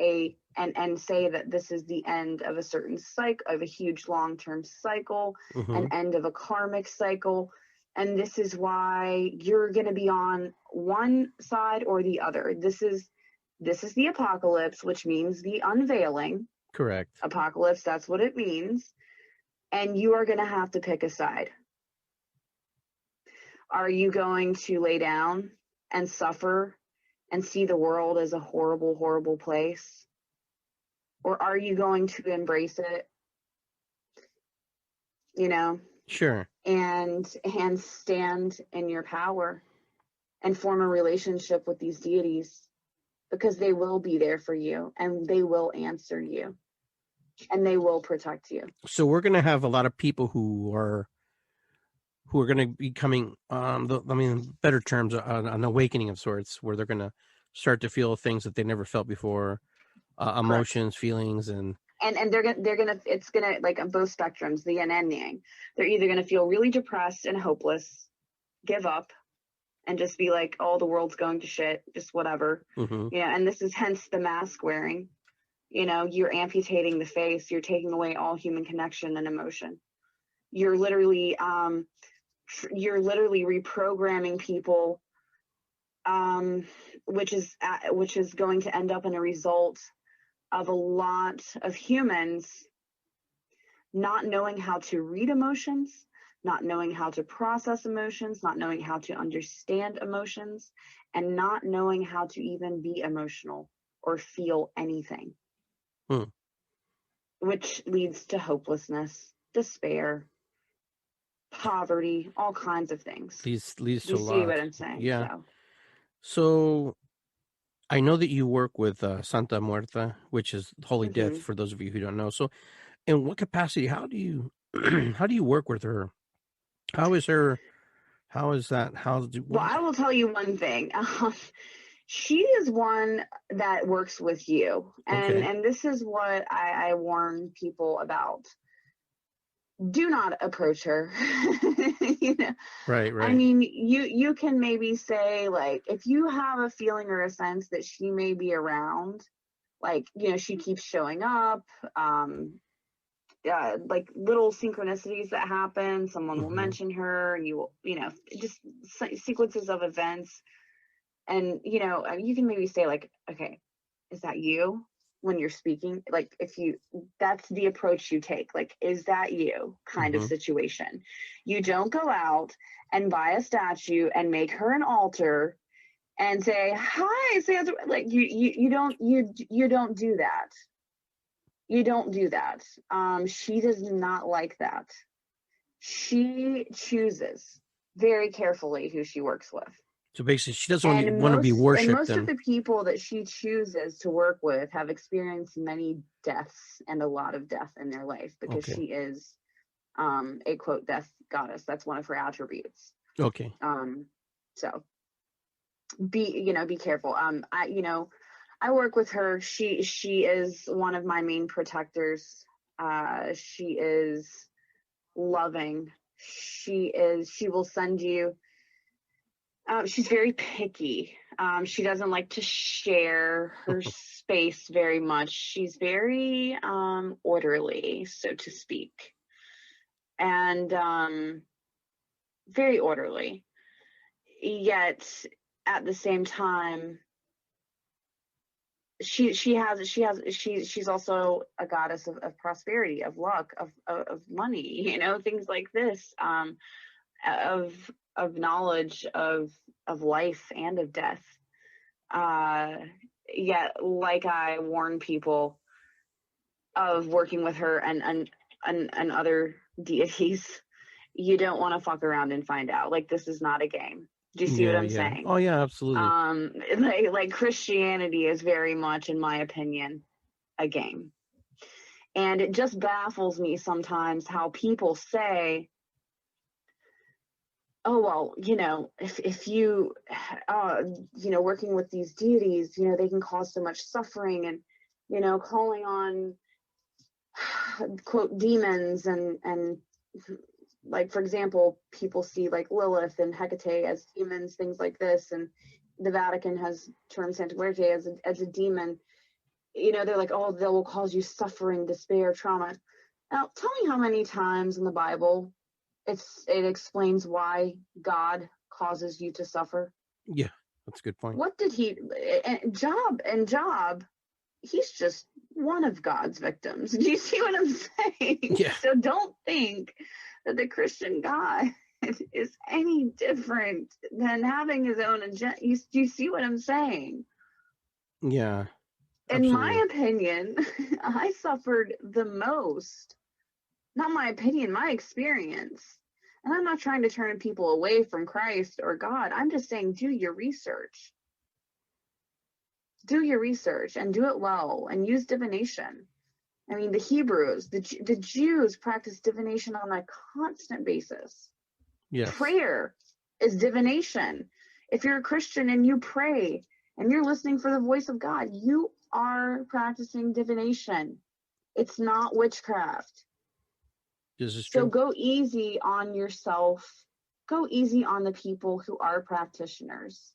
and say that this is the end of a certain cycle, of a huge long-term cycle, an end of a karmic cycle. And this is why you're going to be on one side or the other. This is the apocalypse, which means the unveiling. Correct. Apocalypse, that's what it means. And you are going to have to pick a side. Are you going to lay down and suffer and see the world as a horrible, horrible place? Or are you going to embrace it? Sure. And stand in your power and form a relationship with these deities, because they will be there for you, and they will answer you, and they will protect you. So we're going to have a lot of people who are going to be coming, better terms, an awakening of sorts, where they're going to start to feel things that they never felt before, emotions, feelings, and they're gonna it's gonna, like, on both spectrums, the yin and yang. They're either gonna feel really depressed and hopeless, give up, and just be like, oh, the world's going to shit, just whatever. And this is hence the mask wearing. You're amputating the face, you're taking away all human connection and emotion. You're literally reprogramming people, which is going to end up in a result of a lot of humans not knowing how to read emotions, not knowing how to process emotions, not knowing how to understand emotions, and not knowing how to even be emotional or feel anything. Which leads to hopelessness, despair, poverty, all kinds of things. Leads to a lot. You see what I'm saying? Yeah. So I know that you work with Santa Muerta, which is Holy Death, for those of you who don't know. So in what capacity, how do you work with her? How is that? Well, I will tell you one thing. She is one that works with you. And this is what I warn people about. Do not approach her. Right. I mean, you can maybe say, like, if you have a feeling or a sense that she may be around, like, she keeps showing up, like little synchronicities that happen, someone will mention her, and you will, just sequences of events. And, you can maybe say, like, okay, is that you? When you're speaking, like, that's the approach you take, like, is that you kind of situation. You don't go out and buy a statue and make her an altar and say, hi, Santa. Like, you don't do that. You don't do that. She does not like that. She chooses very carefully who she works with. So basically, she doesn't want to be worshipped. And most of the people that she chooses to work with have experienced many deaths and a lot of death in their life, because she is a quote death goddess. That's one of her attributes. Okay. So be careful. I work with her. She is one of my main protectors. She is loving. She will send you. She's very picky. She doesn't like to share her space very much. She's very orderly, so to speak, and very orderly. Yet at the same time, she's also a goddess of prosperity, of luck, of money, things like this, of knowledge, of life and of death. Yet, like I warn people of working with her and other deities, you don't want to fuck around and find out. Like, this is not a game. Do you see what I'm saying? Oh yeah, absolutely. Like Christianity is very much, in my opinion, a game. And it just baffles me sometimes how people say, oh, well, if you, working with these deities, they can cause so much suffering, and, calling on, quote, demons and like, for example, people see like Lilith and Hecate as demons, things like this, and the Vatican has termed Santa Muerte as a demon. They're like, oh, they will cause you suffering, despair, trauma. Now, tell me how many times in the Bible it explains why God causes you to suffer. Yeah, that's a good point. What did Job, he's just one of God's victims. Do you see what I'm saying? Yeah. So don't think that the Christian God is any different than having his own agenda. Do you see what I'm saying? Yeah. Absolutely. In my opinion, I suffered the most. Not my opinion, my experience. And I'm not trying to turn people away from Christ or God. I'm just saying, do your research. Do your research and do it well, and use divination. I mean, the Hebrews, the Jews practiced divination on a constant basis. Yes. Prayer is divination. If you're a Christian and you pray and you're listening for the voice of God, you are practicing divination. It's not witchcraft. This is true. So go easy on yourself. Go easy on the people who are practitioners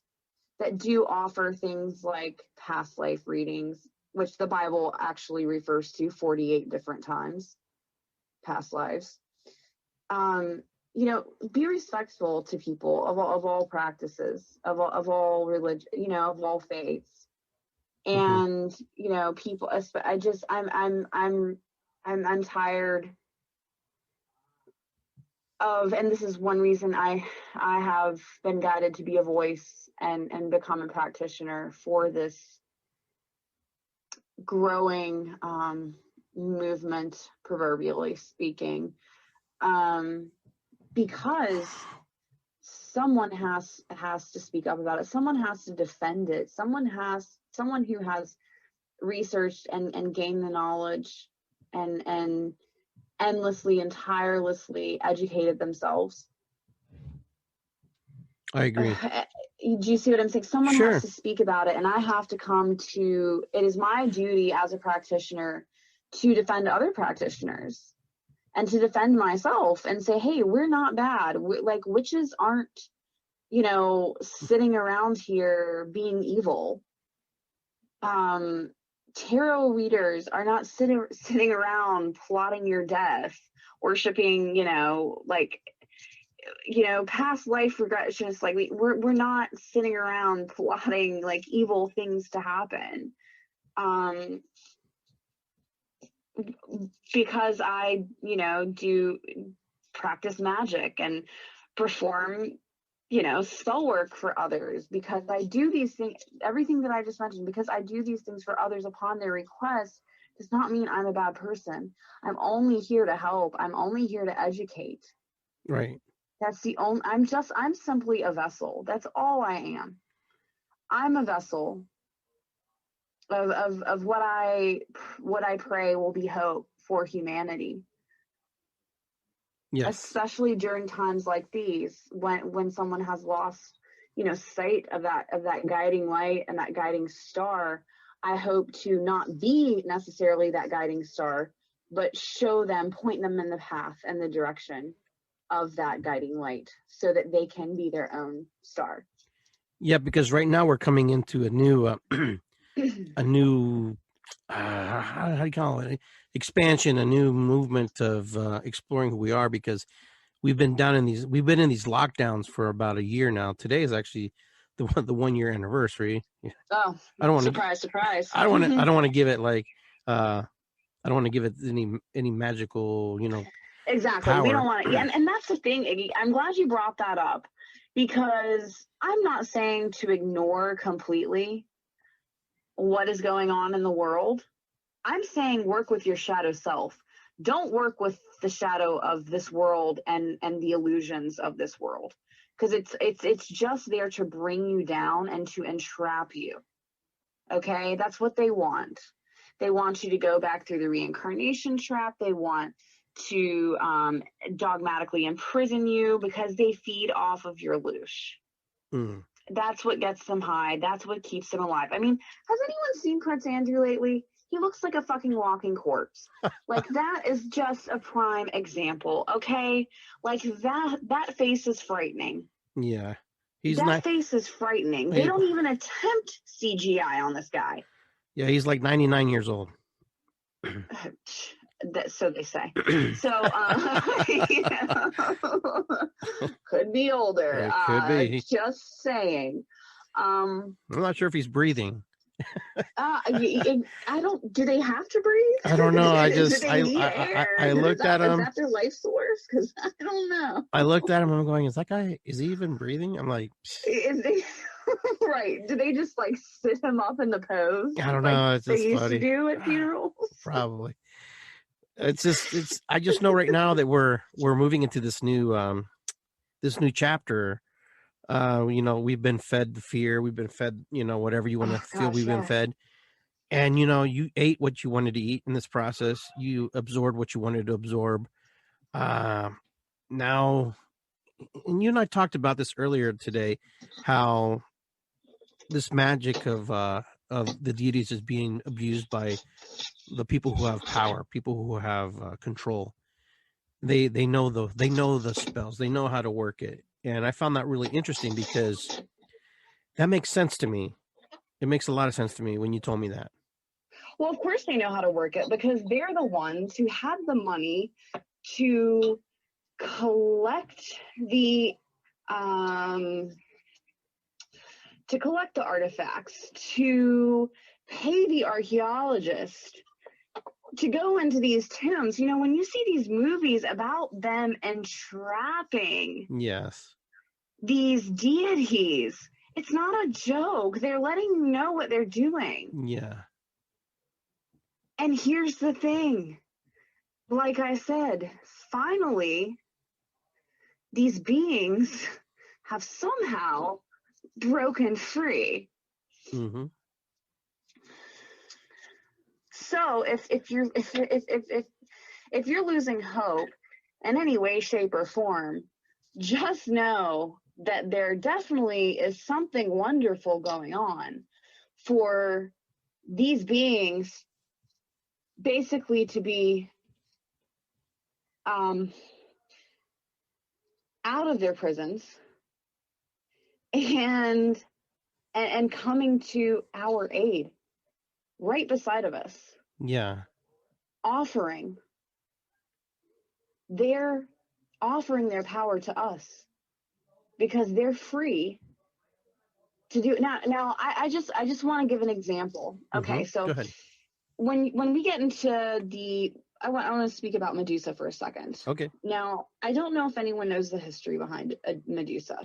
that do offer things like past life readings, which the Bible actually refers to 48 different times, past lives. Be respectful to people of all practices, of all religion, of all faiths. And, people, I'm tired of, and this is one reason I have been guided to be a voice and become a practitioner for this growing movement, proverbially speaking, because someone has to speak up about it. Someone has to defend it. Someone who has researched and gained the knowledge and endlessly and tirelessly educated themselves. I agree. Do you see what I'm saying? Someone has to speak about it, and I have to it is my duty as a practitioner to defend other practitioners and to defend myself and say, hey, we're not bad. Like, witches aren't, sitting around here being evil. Tarot readers are not sitting around plotting your death, worshiping, past life regressionists. Like, we're not sitting around plotting like evil things to happen. Because I, do practice magic and perform, spell work for others, because I do these things, everything that I just mentioned, because I do these things for others upon their request, does not mean I'm a bad person. I'm only here to help. I'm only here to educate. Right. That's the only, I'm simply a vessel. That's all I am. I'm a vessel of what I pray will be hope for humanity. Yes. Especially during times like these, when someone has lost, sight of that guiding light and that guiding star. I hope to not be necessarily that guiding star, but show them, point them in the path and the direction of that guiding light so that they can be their own star. Yeah, because right now we're coming into a new how do you call it, expansion, a new movement of exploring who we are, because we've been in these lockdowns for about a year now. Today is actually the 1 year anniversary. Oh, I don't want surprise. I don't want to give it like I don't want to give it any magical, Exactly. power. We don't want to. Yeah, and that's the thing, Iggy. I'm glad you brought that up, because I'm not saying to ignore completely what is going on in the world. I'm saying work with your shadow self. Don't work with the shadow of this world and the illusions of this world, because it's just there to bring you down and to entrap you. Okay, that's what they want. They want you to go back through the reincarnation trap. They want to dogmatically imprison you because they feed off of your loosh. That's what gets them high. That's what keeps them alive. I mean, has anyone seen Prince Andrew lately? He looks like a fucking walking corpse. Like, that is just a prime example, okay? Like, that face is frightening. Yeah. Face is frightening. They don't even attempt CGI on this guy. Yeah, he's like 99 years old. So they say. So, could be older. It could be. Just saying. I'm not sure if he's breathing. I don't. Do they have to breathe? I don't know. I just I looked at him. Is that their life source? Because I don't know. I looked at him. I'm going, is he even breathing? I'm like, right. Do they just like sit him up in the pose? I don't know. It's just they used funny. to do at funerals. Probably. I just know right now that we're moving into this new chapter. We've been fed the fear. We've been fed, whatever you want to feel. We've been fed. And, you ate what you wanted to eat in this process. You absorbed what you wanted to absorb. Now, and you and I talked about this earlier today, how this magic of the deities is being abused by the people who have power, people who have control. They know the spells. They know how to work it. And I found that really interesting, because that makes sense to me. It makes a lot of sense to me when you told me that. Well, of course they know how to work it, because they're the ones who have the money to collect the artifacts, to pay the archaeologists to go into these tombs. When you see these movies about them entrapping these deities, it's not a joke. They're letting you know what they're doing. Yeah. And here's the thing. Like I said, finally, these beings have somehow broken free. Mm-hmm. So if you're losing hope in any way, shape, or form, just know that there definitely is something wonderful going on for these beings basically to be out of their prisons and coming to our aid right beside of us. Yeah. They're offering their power to us because they're free to do it. Now I just want to give an example. Okay, so go ahead. When we get into I want to speak about Medusa for a second. Okay. Now, I don't know if anyone knows the history behind Medusa.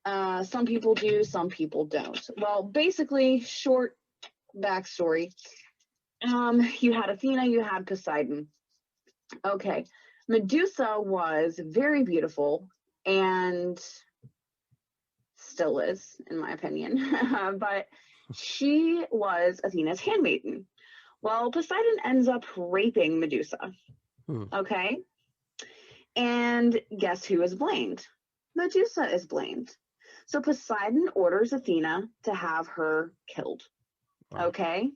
Some people do, some people don't. Well, basically, short backstory. You had Athena, you had Poseidon. Okay. Medusa was very beautiful, and still is, in my opinion. But she was Athena's handmaiden. Well, Poseidon ends up raping Medusa. Okay? And guess who is blamed? Medusa is blamed. So Poseidon orders Athena to have her killed. Wow. Okay?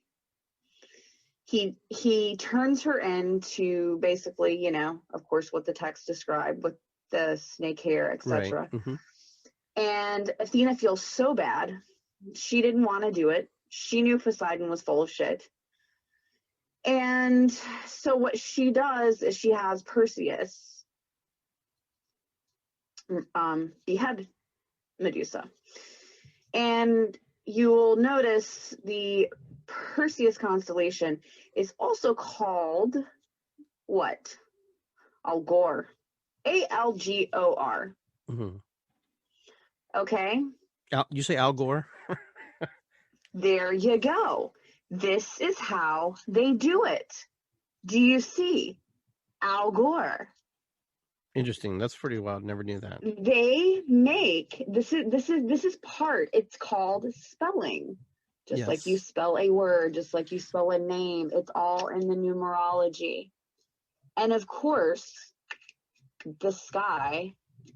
He turns her into basically, you know, of course, what the text described with the snake hair, etc. Right. Mm-hmm. And Athena feels so bad. She didn't want to do it. She knew Poseidon was full of shit. And so what she does is she has Perseus behead Medusa. And you will notice the Perseus constellation is also called what? Algor. Algor. Mm-hmm. Okay? You say Al Gore? There you go. This is how they do it. Do you see? Al Gore. Interesting. That's pretty wild. Never knew that. They make this is part. It's called spelling. Just like you spell a word, just like you spell a name. It's all in the numerology. And of course, the sky,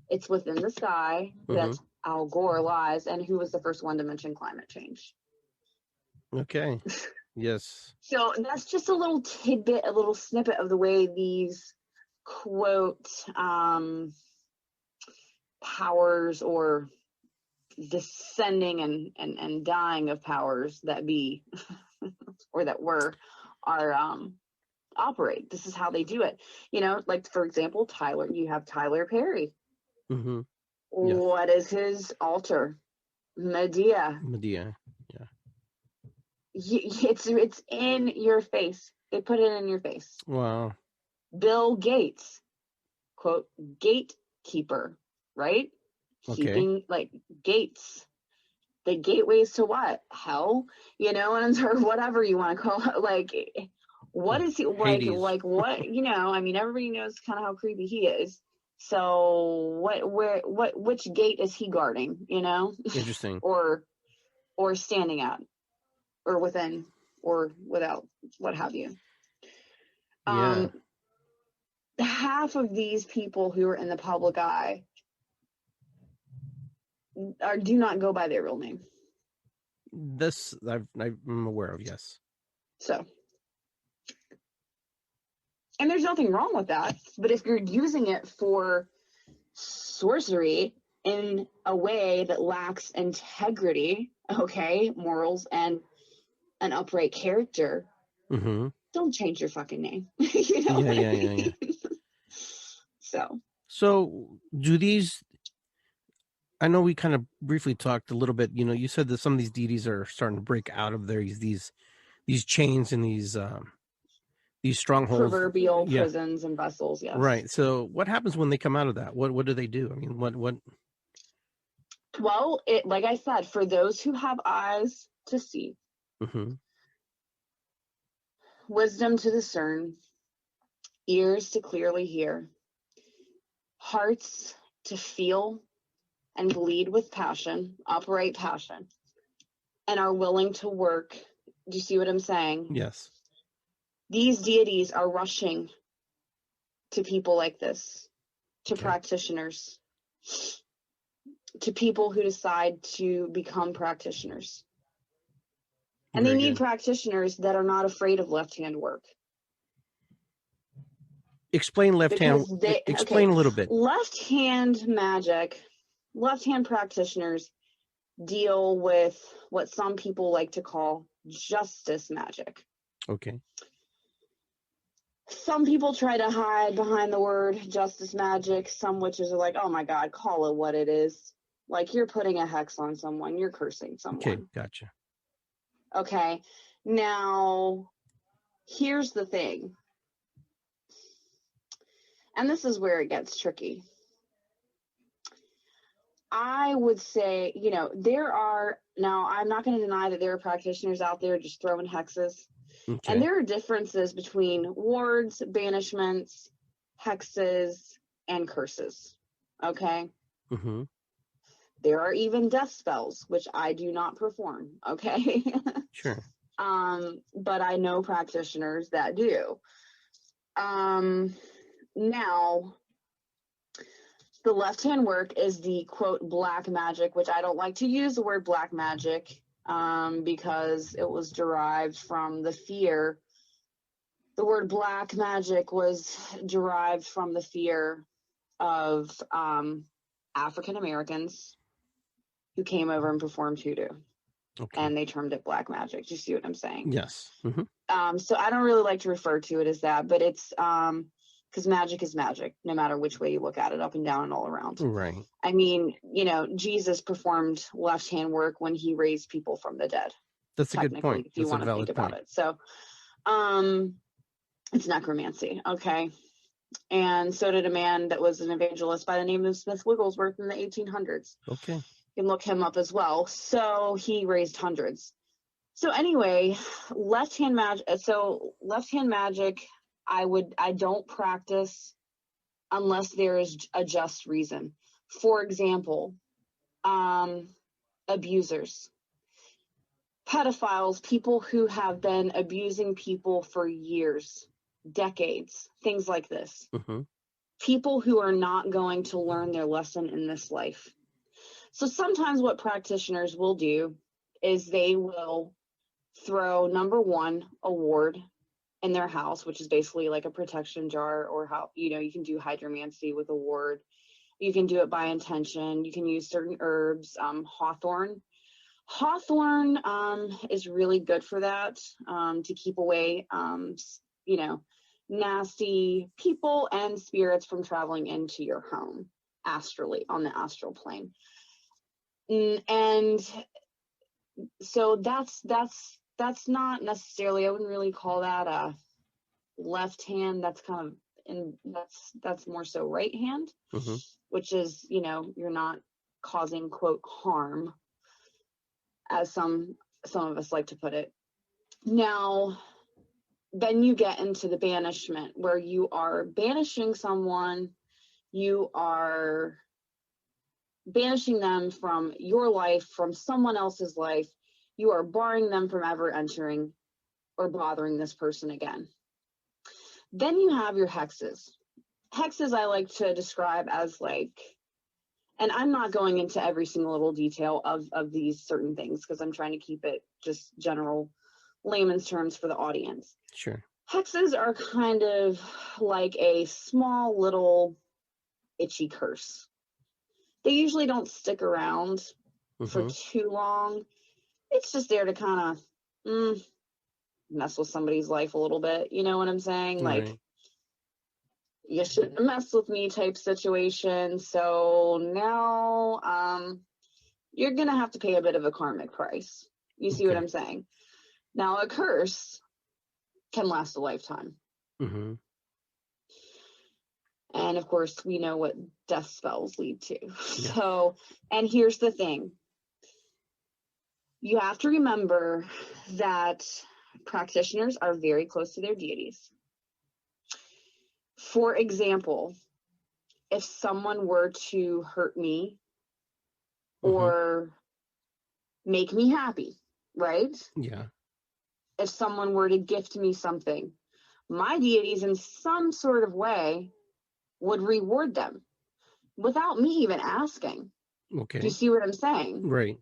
it's within the sky that Al Gore lies. And who was the first one to mention climate change? Okay. Yes. So that's just a little tidbit, a little snippet of the way these quote powers or descending and dying of powers that be or that were are operate. This is how they do it. You know, like for example, you have Tyler Perry. Mm-hmm. Yes. What is his altar? Medea. Yeah. It's in your face. They put it in your face. Wow. Bill Gates, quote, gatekeeper, right? Okay. Keeping like gates. The gateways to what? Hell? You know, and or whatever you want to call it. Like, what is he like? Hades. Like what? You know, I mean, everybody knows kind of how creepy he is. So which gate is he guarding? You know, Interesting. or standing at, or within, or without, what have you. Yeah. Half of these people who are in the public eye do not go by their real name. This I'm aware of, yes. So, and there's nothing wrong with that. But if you're using it for sorcery in a way that lacks integrity, okay, morals, and an upright character, don't change your fucking name. You know what I mean? So do these, I know we kind of briefly talked a little bit, you know, you said that some of these deities are starting to break out of these chains and these strongholds, proverbial prisons and vessels. Yes. Right. So what happens when they come out of that? What do they do? I mean, what? Well, like I said, for those who have eyes to see, wisdom to discern, ears to clearly hear, hearts to feel and bleed with passion, operate passion, and are willing to work. Do you see what I'm saying? Yes. These deities are rushing to people like this, to practitioners, to people who decide to become practitioners. And they need practitioners that are not afraid of left-hand work. Explain left-hand. Explain a little bit. Left-hand magic, left-hand practitioners deal with what some people like to call justice magic. Okay. Some people try to hide behind the word justice magic. Some witches are like, oh my God, call it what it is. Like you're putting a hex on someone, you're cursing someone. Okay, gotcha. Okay, now here's the thing. And this is where it gets tricky. I would say, you know, now I'm not going to deny that there are practitioners out there just throwing hexes. Okay. And there are differences between wards, banishments, hexes, and curses. Okay? Mm-hmm. There are even death spells, which I do not perform. Okay. Sure. But I know practitioners that do. Now, the left-hand work is the quote black magic, which I don't like to use the word black magic because it was derived from the fear. The word black magic was derived from the fear of African Americans who came over and performed hoodoo. Okay. And they termed it black magic. Do you see what I'm saying? Yes. Mm-hmm. So I don't really like to refer to it as that, but it's because magic is magic, no matter which way you look at it, up and down and all around. Right. I mean, you know, Jesus performed left-hand work when he raised people from the dead. That's a good point. If you want to think about it. So it's necromancy, okay? And so did a man that was an evangelist by the name of Smith Wigglesworth in the 1800s. Okay. You can look him up as well. So he raised hundreds. So anyway, left-hand magic. So left-hand magic, I don't practice unless there is a just reason. For example, abusers, pedophiles, people who have been abusing people for years, decades, things like this. Mm-hmm. People who are not going to learn their lesson in this life. So sometimes what practitioners will do is they will throw, number one, a ward in their house, which is basically like a protection jar, or how, you know, you can do hydromancy with a ward. You can do it by intention. You can use certain herbs. Hawthorn is really good for that, to keep away, you know, nasty people and spirits from traveling into your home astrally, on the astral plane. And so that's not necessarily, I wouldn't really call that a left hand. That's kind of, and that's more so right hand, Mm-hmm. which is, you know, you're not causing quote harm, as some of us like to put it. Now, then you get into the banishment, where you are banishing someone, you are banishing them from your life, from someone else's life. You are barring them from ever entering or bothering this person again. Then you have your hexes. Hexes I like to describe as like, and I'm not going into every single little detail of these certain things because I'm trying to keep it just general layman's terms for the audience. Sure. Hexes are kind of like a small little itchy curse. They usually don't stick around for too long. It's just there to kind of mess with somebody's life a little bit. You know what I'm saying? Right. Like, you shouldn't mess with me type situation. So now you're going to have to pay a bit of a karmic price. You see what I'm saying? Now, a curse can last a lifetime. Mm-hmm. And of course, we know what death spells lead to. Yeah. So, and here's the thing. You have to remember that practitioners are very close to their deities. For example, if someone were to hurt me or make me happy, right? Yeah. If someone were to gift me something, my deities in some sort of way would reward them without me even asking. Okay. Do you see what I'm saying? Right.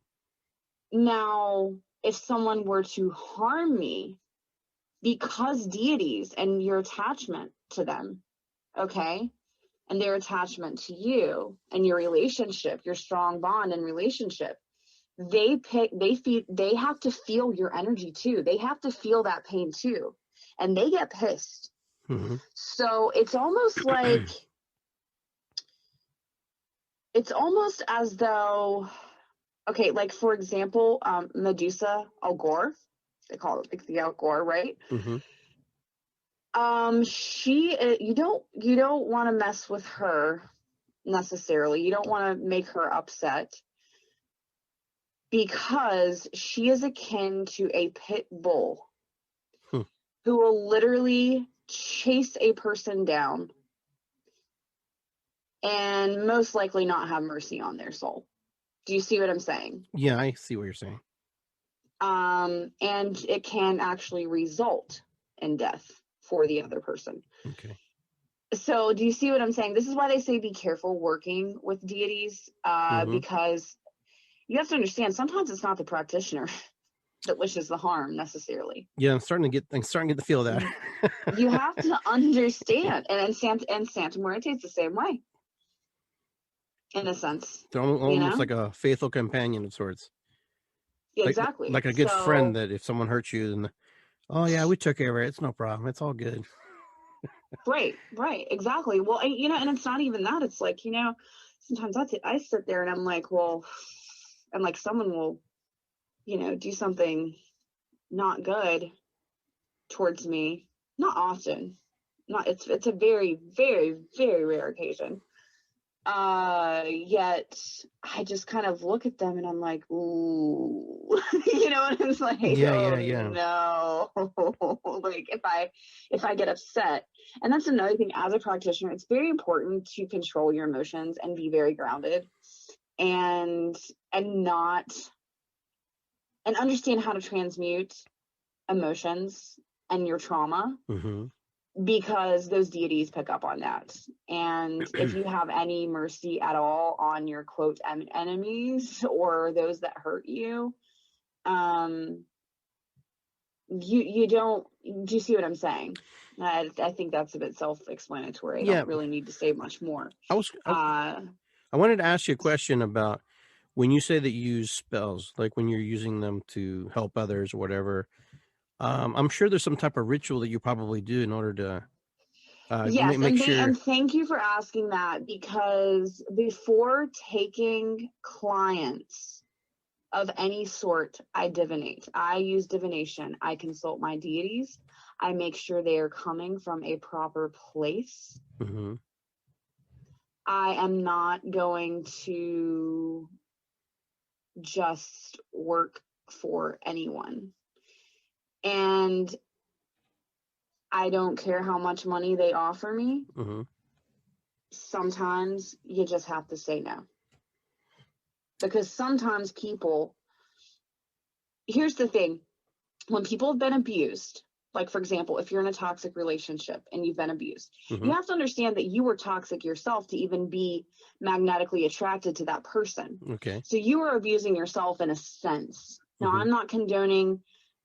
Now, if someone were to harm me, because deities and your attachment to them, okay, and their attachment to you and your relationship, your strong bond and relationship, they have to feel your energy too. They have to feel that pain too, and they get pissed. Mm-hmm. So it's almost like, it's almost as though, okay, like for example, Medusa, Al Gore, they call it like the Al Gore, right? Mm-hmm. You don't want to mess with her necessarily. You don't want to make her upset, because she is akin to a pit bull who will literally chase a person down and most likely not have mercy on their soul. Do you see what I'm saying? Yeah, I see what you're saying. And it can actually result in death for the other person. Okay. So do you see what I'm saying? This is why they say be careful working with deities, because you have to understand sometimes it's not the practitioner that wishes the harm necessarily. Yeah, I'm starting to get the feel of that. You have to understand, and Santa Muerte is the same way, in a sense. They're almost like a faithful companion of sorts. Yeah, exactly. Like a good friend that if someone hurts you, then, oh yeah, we took care of it. It's no problem. It's all good. Right, exactly. Well, and it's not even that. It's like, sometimes I sit there and I'm like, well, and like someone will, do something not good towards me. Not often. It's a very, very, very rare occasion. Yet I just kind of look at them and I'm like, ooh, and it's like, yeah. No, like if I get upset. And that's another thing as a practitioner, it's very important to control your emotions and be very grounded and understand how to transmute emotions and your trauma. Because those deities pick up on that. And if you have any mercy at all on your quote enemies or those that hurt you, you don't, do you see what I'm saying? I think that's a bit self-explanatory. I don't really need to say much more. I wanted to ask you a question about when you say that you use spells, like when you're using them to help others or whatever. I'm sure there's some type of ritual that you probably do in order to yes, make sure. And thank you for asking that, because before taking clients of any sort, I divinate. I use divination. I consult my deities. I make sure they are coming from a proper place. I am not going to just work for anyone. And I don't care how much money they offer me. Sometimes you just have to say no. Because sometimes people, here's the thing, when people have been abused, like for example, if you're in a toxic relationship and you've been abused, you have to understand that you were toxic yourself to even be magnetically attracted to that person. Okay. So you are abusing yourself in a sense. Now, I'm not condoning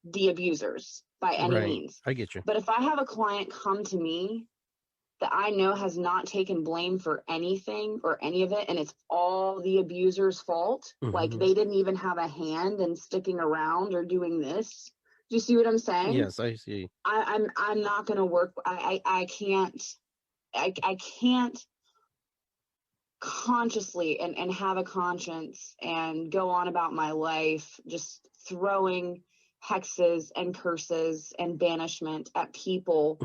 the abusers by any means. I get you. But if I have a client come to me that I know has not taken blame for anything or any of it, and it's all the abuser's fault, like they didn't even have a hand in sticking around or doing this. Do you see what I'm saying? Yes, I see. I'm not going to work. I can't consciously and have a conscience and go on about my life just throwing hexes and curses and banishment at people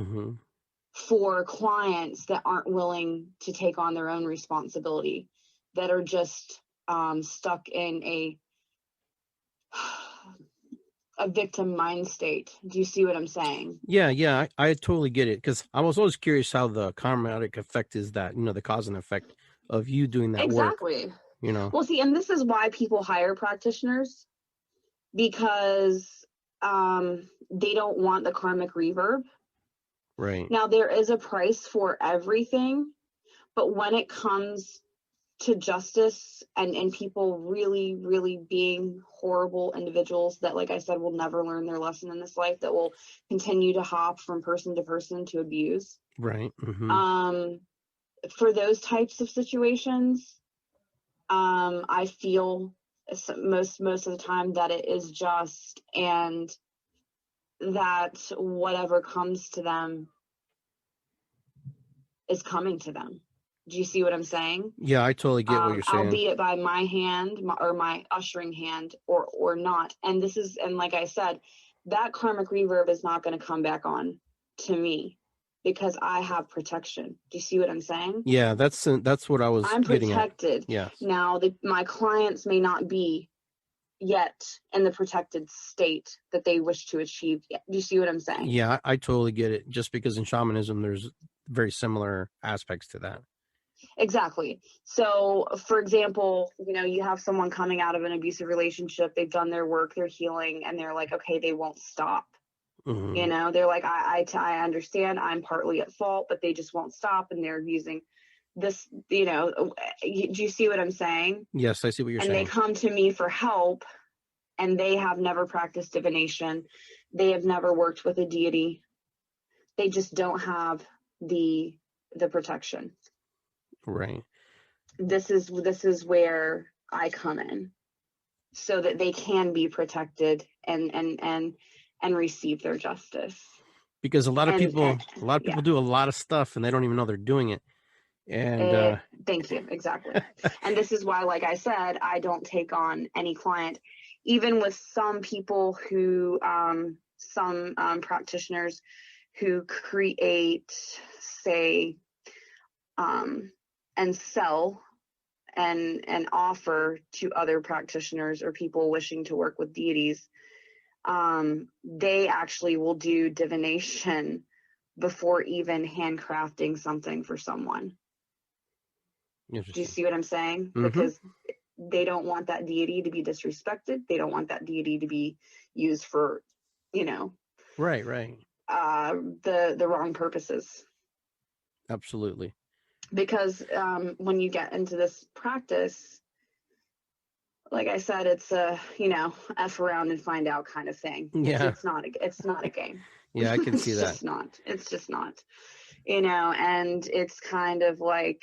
for clients that aren't willing to take on their own responsibility, that are just stuck in a victim mind state. Do you see what I'm saying? Yeah, I totally get it, because I was always curious how the karmatic effect is that, the cause and effect of you doing that work. Exactly. Well, see, and this is why people hire practitioners, because they don't want the karmic reverb. Right. Now, there is a price for everything, but when it comes to justice and people really, really being horrible individuals that, like I said, will never learn their lesson in this life, that will continue to hop from person to person to abuse. Right. For those types of situations, I feel most of the time that it is just, and that whatever comes to them is coming to them. Do you see what I'm saying? Yeah, I totally get what you're saying. Albeit by my hand or my ushering hand or not. And like I said, that karmic reverb is not going to come back on to me because I have protection. Do you see what I'm saying? Yeah, that's what I was getting protected. Yes. Now, my clients may not be yet in the protected state that they wish to achieve yet. Do you see what I'm saying? Yeah, I totally get it. Just because in shamanism, there's very similar aspects to that. Exactly. So, for example, you have someone coming out of an abusive relationship, they've done their work, they're healing, and they're like, okay, they won't stop. Mm-hmm. They're like, I understand I'm partly at fault, but they just won't stop. And they're using this, do you see what I'm saying? Yes, I see what you're saying. And they come to me for help, and they have never practiced divination. They have never worked with a deity. They just don't have the protection. Right. This is where I come in, so that they can be protected and receive their justice. Because a lot of people yeah. do a lot of stuff and they don't even know they're doing it. And thank you. Exactly. And this is why, like I said, I don't take on any client, even with some people who, some practitioners who create, say, and sell and offer to other practitioners or people wishing to work with deities. They actually will do divination before even handcrafting something for someone. Do you see what I'm saying? Mm-hmm. Because they don't want that deity to be disrespected. They don't want that deity to be used for, right. The wrong purposes. Absolutely. Because when you get into this practice, like I said, it's a, F around and find out kind of thing. Yeah. It's not a game. Yeah, I can see that. It's just not, and it's kind of like,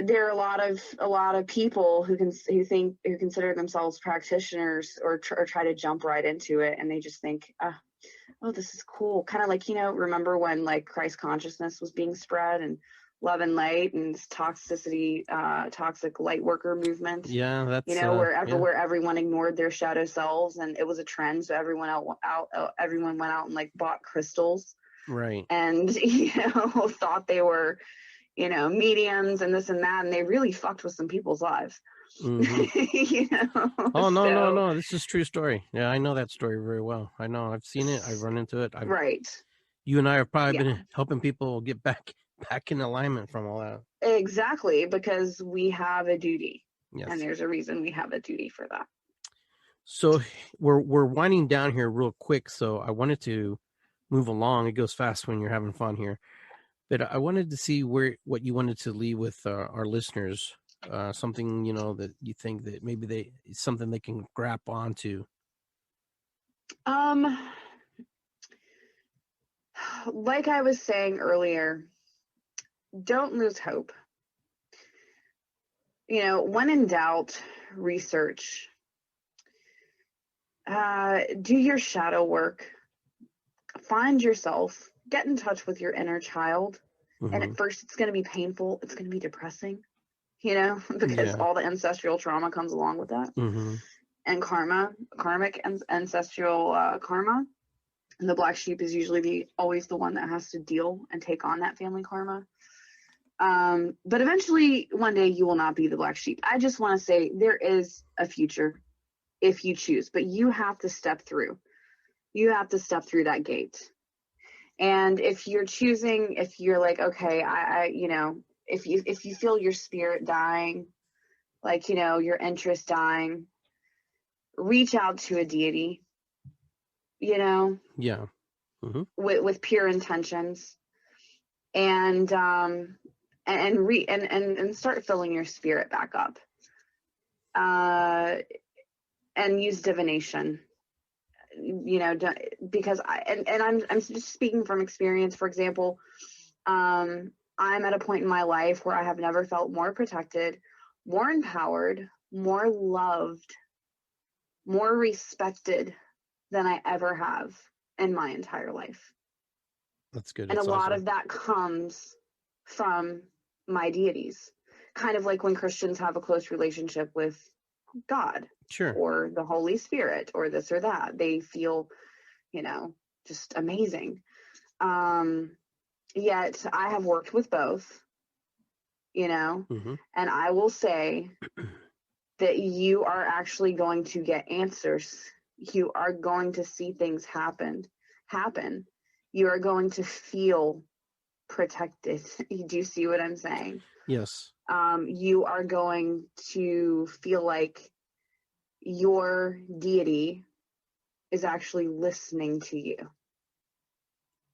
there are a lot of people who consider themselves practitioners or try to jump right into it. And they just think, oh, this is cool. Kind of like, remember when like Christ consciousness was being spread, and love and light and toxic light worker movement. Yeah, that's where everyone ignored their shadow selves, and it was a trend. So everyone went out and like bought crystals, right? And thought they were, mediums and this and that, and they really fucked with some people's lives. Mm-hmm. Oh no, this is a true story. Yeah, I know that story very well. I know, I've seen it, I've run into it. Right. You and I have probably been helping people get back in alignment from all that. Exactly, because we have a duty. Yes. And there's a reason we have a duty for that. So we're winding down here real quick, so I wanted to move along. It goes fast when you're having fun here. But I wanted to see what you wanted to leave with our listeners, something, that you think that maybe something they can grab onto. Like I was saying earlier, don't lose hope. When in doubt, research. Do your shadow work. Find yourself. Get in touch with your inner child. Mm-hmm. And at first, it's going to be painful. It's going to be depressing, because all the ancestral trauma comes along with that. Mm-hmm. And karmic and ancestral karma. And the black sheep is usually always the one that has to deal and take on that family karma. But eventually, one day, you will not be the black sheep. I just want to say there is a future if you choose, but you have to step through. You have to step through that gate. And if you're choosing, if you're like, okay, if you feel your spirit dying, like, your interest dying, reach out to a deity, Yeah. Mm-hmm. with pure intentions, and start filling your spirit back up, and use divination, because I'm just speaking from experience. For example, I'm at a point in my life where I have never felt more protected, more empowered, more loved, more respected than I ever have in my entire life. That's good. And That's a lot awesome. of that comes from my deities, kind of like when Christians have a close relationship with God, sure, or the Holy Spirit, or this or that. They feel, just amazing. Yet I have worked with both, mm-hmm. and I will say that you are actually going to get answers. You are going to see things happen. You are going to feel protected. Do you see what I'm saying? Yes. You are going to feel like your deity is actually listening to you.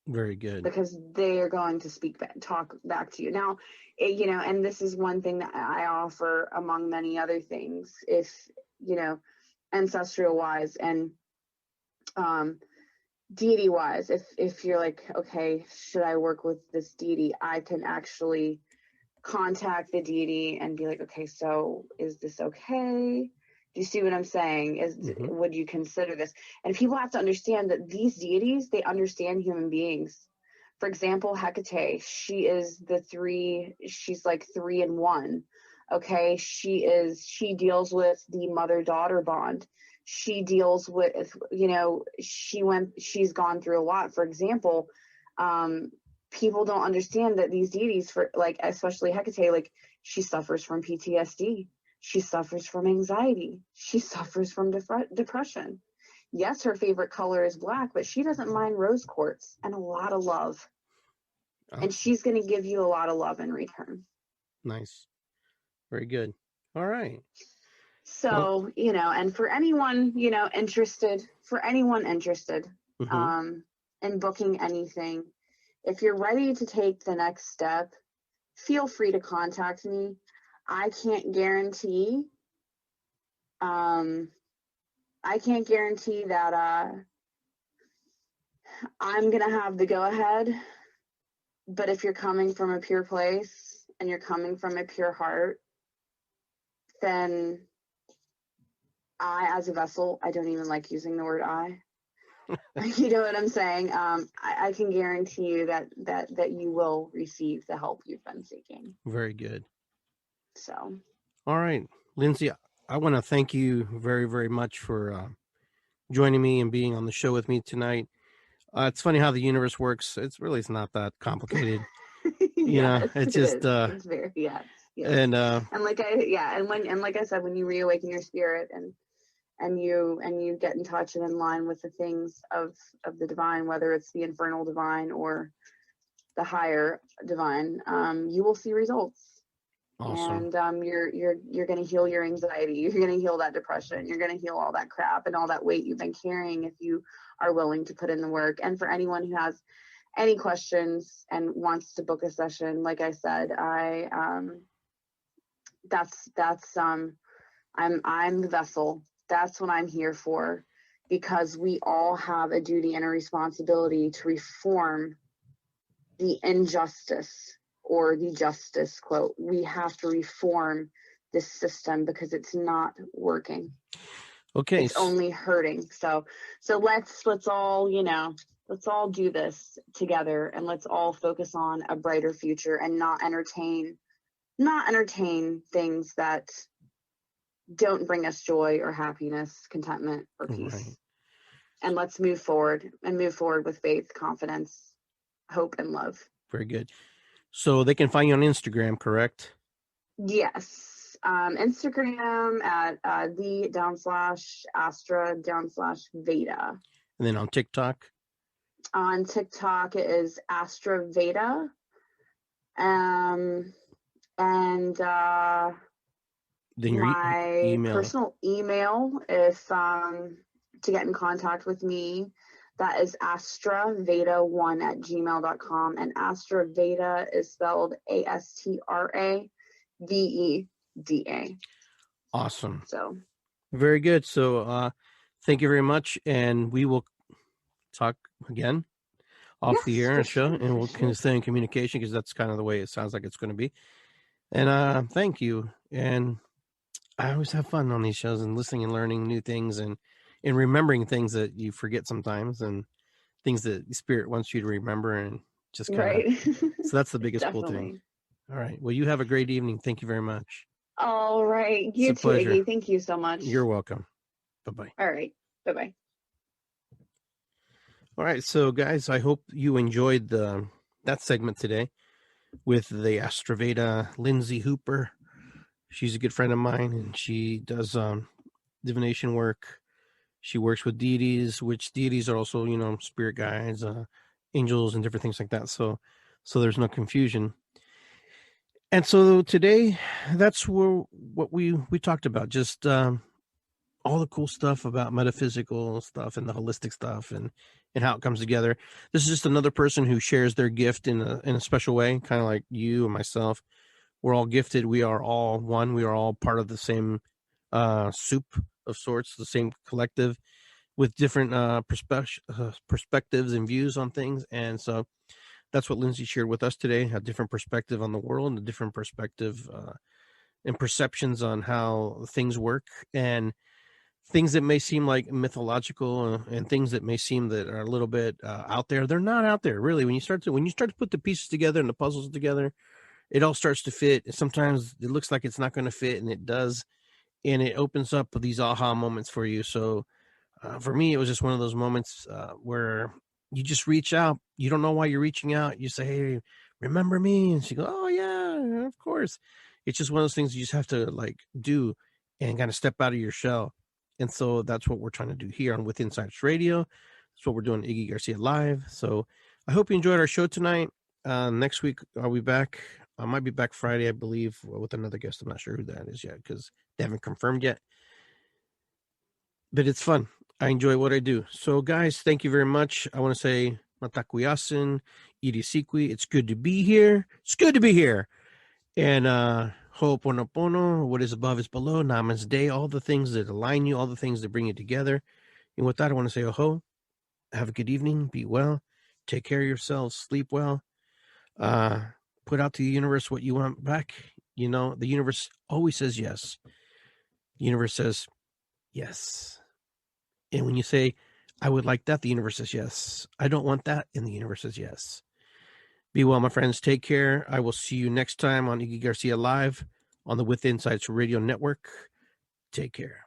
Very good. Because they are going to talk back to you. Now, and this is one thing that I offer among many other things, if, ancestral wise and deity wise, if you're like, okay, should I work with this deity? I can actually contact the deity and be like, okay, so is this okay? Do you see what I'm saying? Would you consider this? And people have to understand that these deities, they understand human beings. For example, Hecate, she's like 3 in 1. Okay, she deals with the mother-daughter bond. She deals with, she's gone through a lot. For example, people don't understand that these deities, for like, especially Hecate, like, she suffers from PTSD. She suffers from anxiety. She suffers from depression. Yes, her favorite color is black, but she doesn't mind rose quartz and a lot of love. Oh. And she's going to give you a lot of love in return. Nice. Very good. All right. So, and for anyone, interested in booking anything, if you're ready to take the next step, feel free to contact me. I can't guarantee that I'm going to have the go ahead, but if you're coming from a pure place and you're coming from a pure heart, then I, as a vessel, I don't even like using the word I. You know what I'm saying? I can guarantee you that you will receive the help you've been seeking. Very good. So. All right, Lindsey, I want to thank you very, very much for joining me and being on the show with me tonight. It's funny how the universe works. It's not that complicated. It's just it's very yes. And like I said, when you reawaken your spirit and you get in touch and in line with the things of the divine, whether it's the infernal divine or the higher divine, you will see results. Awesome. And you're going to heal your anxiety. You're going to heal that depression. You're going to heal all that crap and all that weight you've been carrying if you are willing to put in the work. And for anyone who has any questions and wants to book a session, like I said, I'm the vessel. That's what I'm here for, because we all have a duty and a responsibility to reform the injustice or the justice, quote. We have to reform this system because it's not working. Okay. It's only hurting. So let's all, let's all do this together, and let's all focus on a brighter future and not entertain things that don't bring us joy or happiness, contentment or peace. Right. And let's move forward with faith, confidence, hope, and love. Very good. So they can find you on Instagram, correct? Yes. Instagram at _Astra_Veda. And then on TikTok? On TikTok, it is Astra Veda. And then your my email. Personal email, if to get in contact with me, that is astraveda1@gmail.com. And Astra Veda is spelled ASTRAVEDA. Awesome. So very good. So thank you very much, and we will talk again off the air and show, and we'll stay in communication, because that's kind of the way it sounds like it's going to be. And thank you. And I always have fun on these shows and listening and learning new things and remembering things that you forget sometimes, and things that the spirit wants you to remember, and just kind of, right. So that's the biggest cool thing. All right. Well, you have a great evening. Thank you very much. All right. You too, Iggy. Thank you so much. You're welcome. Bye-bye. All right. Bye-bye. All right. So guys, I hope you enjoyed that segment today with the Astraveda Lindsey Hooper. She's a good friend of mine, and she does divination work. She works with deities, which deities are also, spirit guides, angels, and different things like that. So so there's no confusion. And so today, that's what we talked about, just all the cool stuff about metaphysical stuff and the holistic stuff and how it comes together. This is just another person who shares their gift in a special way, kind of like you and myself. We're all gifted. We are all one. We are all part of the same soup of sorts, the same collective with different perspectives and views on things. And so that's what Lindsey shared with us today, a different perspective on the world and a different perspective and perceptions on how things work, and things that may seem like mythological and things that may seem that are a little bit out there. They're not out there, really. When you start to put the pieces together and the puzzles together, it all starts to fit. Sometimes it looks like it's not going to fit, and it does, and it opens up these aha moments for you. So for me, it was just one of those moments where you just reach out. You don't know why you're reaching out. You say, "Hey, remember me?" And she goes, "Oh yeah, of course." It's just one of those things you just have to like do and kind of step out of your shell. And so that's what we're trying to do here on With Insights Radio. That's what we're doing at Iggy Garcia Live. So I hope you enjoyed our show tonight. Next week, I'll be back. I might be back Friday, I believe, with another guest. I'm not sure who that is yet because they haven't confirmed yet. But it's fun. I enjoy what I do. So, guys, thank you very much. I want to say Matakuyasin, Irisikwi. It's good to be here. It's good to be here. And Ho'oponopono, what is above is below, Namaste, all the things that align you, all the things that bring you together. And with that, I want to say, Oho, have a good evening, be well, take care of yourselves, sleep well, put out to the universe what you want back. You know, the universe always says yes. The universe says yes. And when you say, I would like that, the universe says yes. I don't want that, and the universe says yes. Be well, my friends. Take care. I will see you next time on Iggy Garcia Live on the With Insights Radio Network. Take care.